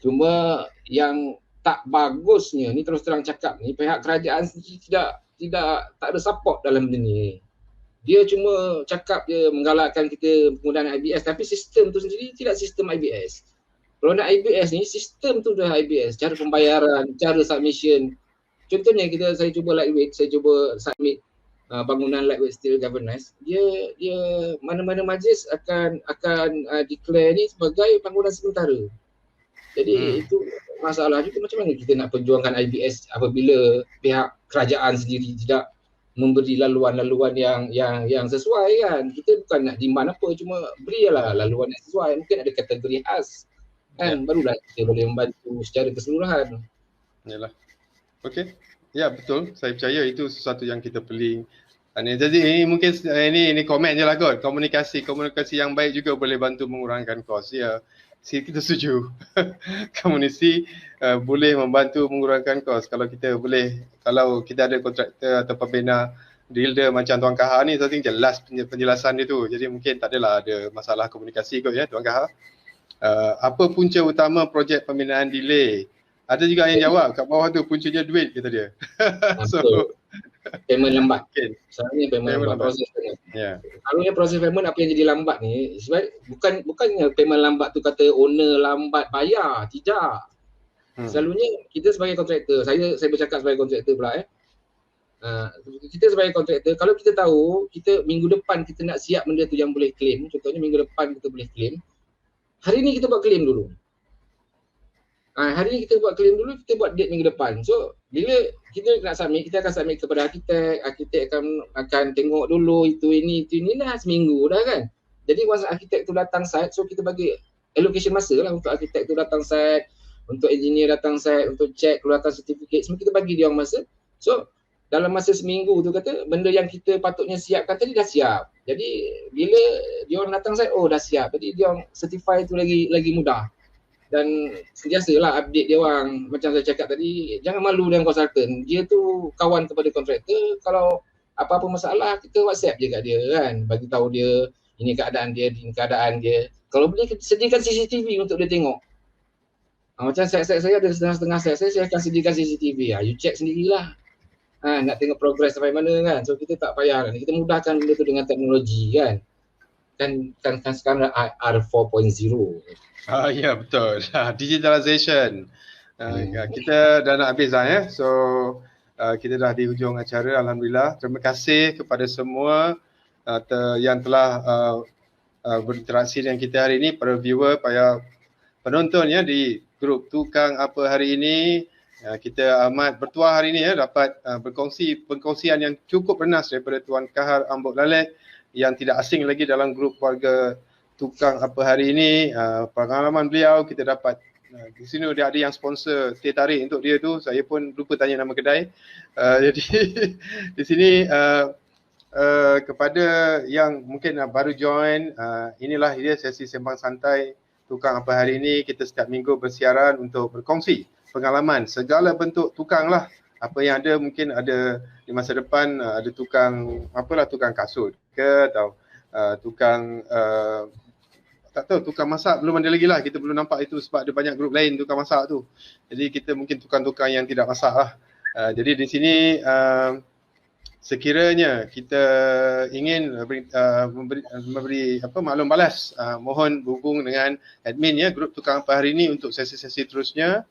Cuma yang tak bagusnya ni, terus terang cakap ni, pihak kerajaan tidak ada support dalam benda ni. Dia cuma cakap je menggalakkan kita penggunaan IBS, tapi sistem tu sendiri tidak sistem IBS. Kalau nak IBS ni, sistem tu dah IBS, cara pembayaran, cara submission. Contohnya saya cuba lightweight, saya cuba submit bangunan lightweight steel galvanized, dia mana-mana majlis akan declare ni sebagai bangunan sementara. Jadi itu masalah juga, macam mana kita nak perjuangkan IBS apabila pihak kerajaan sendiri tidak memberi laluan-laluan yang sesuai kan. Kita bukan nak demand apa, cuma berilah laluan yang sesuai. Mungkin ada kategori khas kan, barulah kita boleh membantu secara keseluruhan. Yalah. Okey. Ya, betul. Saya percaya itu sesuatu yang kita perlu. Jadi ini mungkin ini komen je lah kot. Komunikasi yang baik juga boleh bantu mengurangkan kos. Ya, kita setuju. Komunikasi boleh membantu mengurangkan kos. Kalau kita boleh, kalau kita ada kontraktor atau pembina builder macam Tuan Kahar ni, saya think jelas penjelasan dia tu. Jadi mungkin tak adalah ada masalah komunikasi kot ya Tuan Kahar. Apa punca utama projek pembinaan delay? Ada juga yang jawab kat bawah tu puncanya duit kata dia. So, payment lambat. Okay. Selalunya payment lambat. Proses payment. Yeah. Selalunya proses payment apa yang jadi lambat ni sebab bukannya payment lambat tu kata owner lambat bayar, tidak. Selalunya kita sebagai kontraktor, saya bercakap sebagai kontraktor pula kita sebagai kontraktor, kalau kita tahu kita minggu depan kita nak siap benda tu yang boleh claim, contohnya minggu depan kita boleh claim, hari ni kita buat claim dulu. Hari ni kita buat claim dulu, kita buat date minggu depan. So bila kita nak submit, kita akan submit kepada arkitek akan tengok dulu itu ini dah seminggu dah kan. Jadi once arkitek tu datang site, so kita bagi allocation masa lah untuk arkitek tu datang site, untuk engineer datang site, untuk check keluarkan sertifikat, semua kita bagi dia orang masa. So dalam masa seminggu tu kata benda yang kita patutnya siapkan tadi dah siap. Jadi bila dia orang datang site, oh dah siap. Jadi dia orang certify tu lagi mudah. Dan sentiasalah update dia orang. Macam saya cakap tadi, jangan malu dengan konsultan. Dia tu kawan kepada kontraktor. Kalau apa-apa masalah, kita WhatsApp je kat dia kan. Bagi tahu dia ini keadaan dia, ini keadaan dia. Kalau boleh sediakan CCTV untuk dia tengok. Macam saya ada setengah-setengah saya akan sediakan CCTV. You check sendirilah. Nak tengok progress sampai mana kan. So kita tak payah kan. Kita mudahkan benda tu dengan teknologi kan. Kan sekarang R4.0. Ya betul. Digitalization. Kita dah nak habis dah ya. So kita dah di hujung acara, alhamdulillah. Terima kasih kepada semua yang telah berinteraksi dengan kita hari ini, para viewer, para penonton ya di grup Tukang Apa hari ini. Kita amat bertuah hari ini ya, dapat perkongsian yang cukup bernas daripada Tuan Kahar Ambok Lalet yang tidak asing lagi dalam grup keluarga Tukang Apa hari ini. Pengalaman beliau kita dapat di sini dia ada yang sponsor teh tarik untuk dia tu, saya pun lupa tanya nama kedai. Jadi di sini kepada yang mungkin baru join, inilah dia sesi sembang santai Tukang Apa hari ini. Kita setiap minggu bersiaran untuk berkongsi pengalaman segala bentuk tukang lah. Apa yang ada, mungkin ada di masa depan ada tukang tukang kasut ke atau tukang tak tahu, tukang masak belum ada lagi lah. Kita belum nampak itu sebab ada banyak grup lain tukang masak tu. Jadi kita mungkin tukang-tukang yang tidak masak lah. Jadi di sini sekiranya kita ingin memberi maklum balas, mohon hubung dengan admin ya grup Tukang Apa hari ini untuk sesi-sesi terusnya.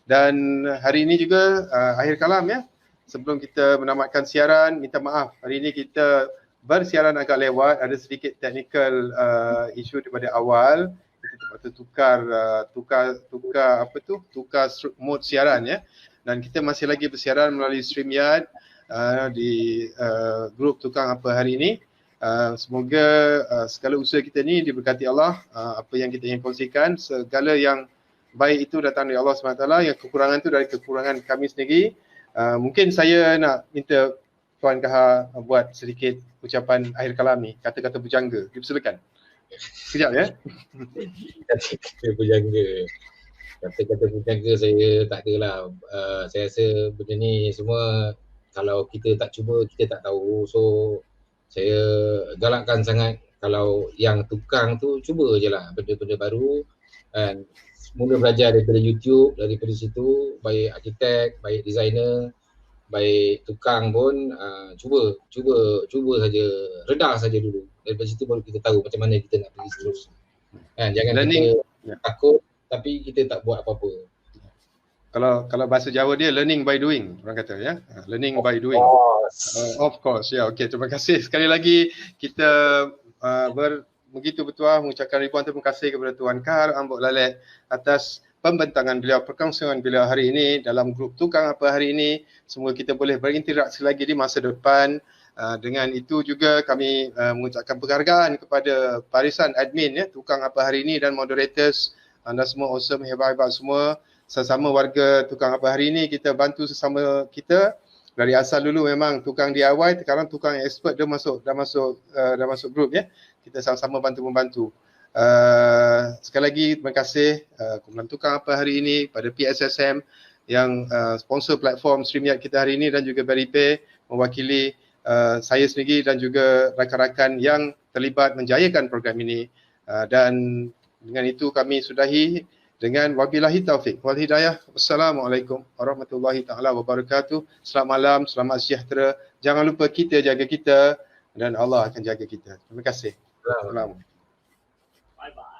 Dan hari ini juga akhir kalam ya. Sebelum kita menamatkan siaran, minta maaf hari ini kita bersiaran agak lewat, ada sedikit technical isu daripada awal. Kita terpaksa tukar mode siaran ya. Dan kita masih lagi bersiaran melalui StreamYard di grup Tukang Apa hari ini. Semoga segala usaha kita ni diberkati Allah. Apa yang kita ingin kongsikan, segala yang baik itu datang dari Allah SWT, yang kekurangan itu dari kekurangan kami sendiri. Mungkin saya nak minta Tuan Kahar buat sedikit ucapan akhir kalam ni, kata-kata berjangga. Dipersilakan. Sekejap ya. Kata-kata berjangga. Kata-kata berjangga saya tak adalah. Saya rasa benda ni semua kalau kita tak cuba, kita tak tahu. So saya galakkan sangat kalau yang tukang tu cuba je lah benda-benda baru. And mula belajar daripada YouTube, daripada situ, baik arkitek, baik designer, baik tukang pun cuba saja, redah saja dulu. Daripada situ baru kita tahu macam mana kita nak pergi seterusnya. Kan, jangan learning, kita takut tapi kita tak buat apa-apa. Kalau bahasa Jawa dia learning by doing, orang kata ya. Learning by doing. Of course. Ya, okey, terima kasih sekali lagi. Kita begitu bertuah mengucapkan ribuan terima kasih kepada Tuan Kahar Ambok Lalet atas pembentangan beliau, perkongsian beliau hari ini dalam grup Tukang Apa hari ini. Semoga kita boleh berinteraksi lagi di masa depan. Dengan itu juga kami mengucapkan penghargaan kepada barisan admin ya Tukang Apa hari ini dan moderators. Anda semua awesome, hebat-hebat semua. sesama warga tukang apa hari ini, kita bantu sesama kita. Dari asal dulu memang tukang DIY, sekarang tukang yang expert dia dah masuk grup ya. Kita sama-sama bantu-membantu. Sekali lagi terima kasih Kumpulan Tukang Apa hari ini, pada PSSM yang sponsor platform StreamYard kita hari ini, dan juga Beripay mewakili saya sendiri dan juga rakan-rakan yang terlibat menjayakan program ini. Dan dengan itu kami sudahi dengan wabillahi taufik wal hidayah. Wassalamualaikum warahmatullahi taala wabarakatuh. Selamat malam, selamat sejahtera. Jangan lupa kita jaga kita dan Allah akan jaga kita. Terima kasih. Assalamualaikum. Bye bye.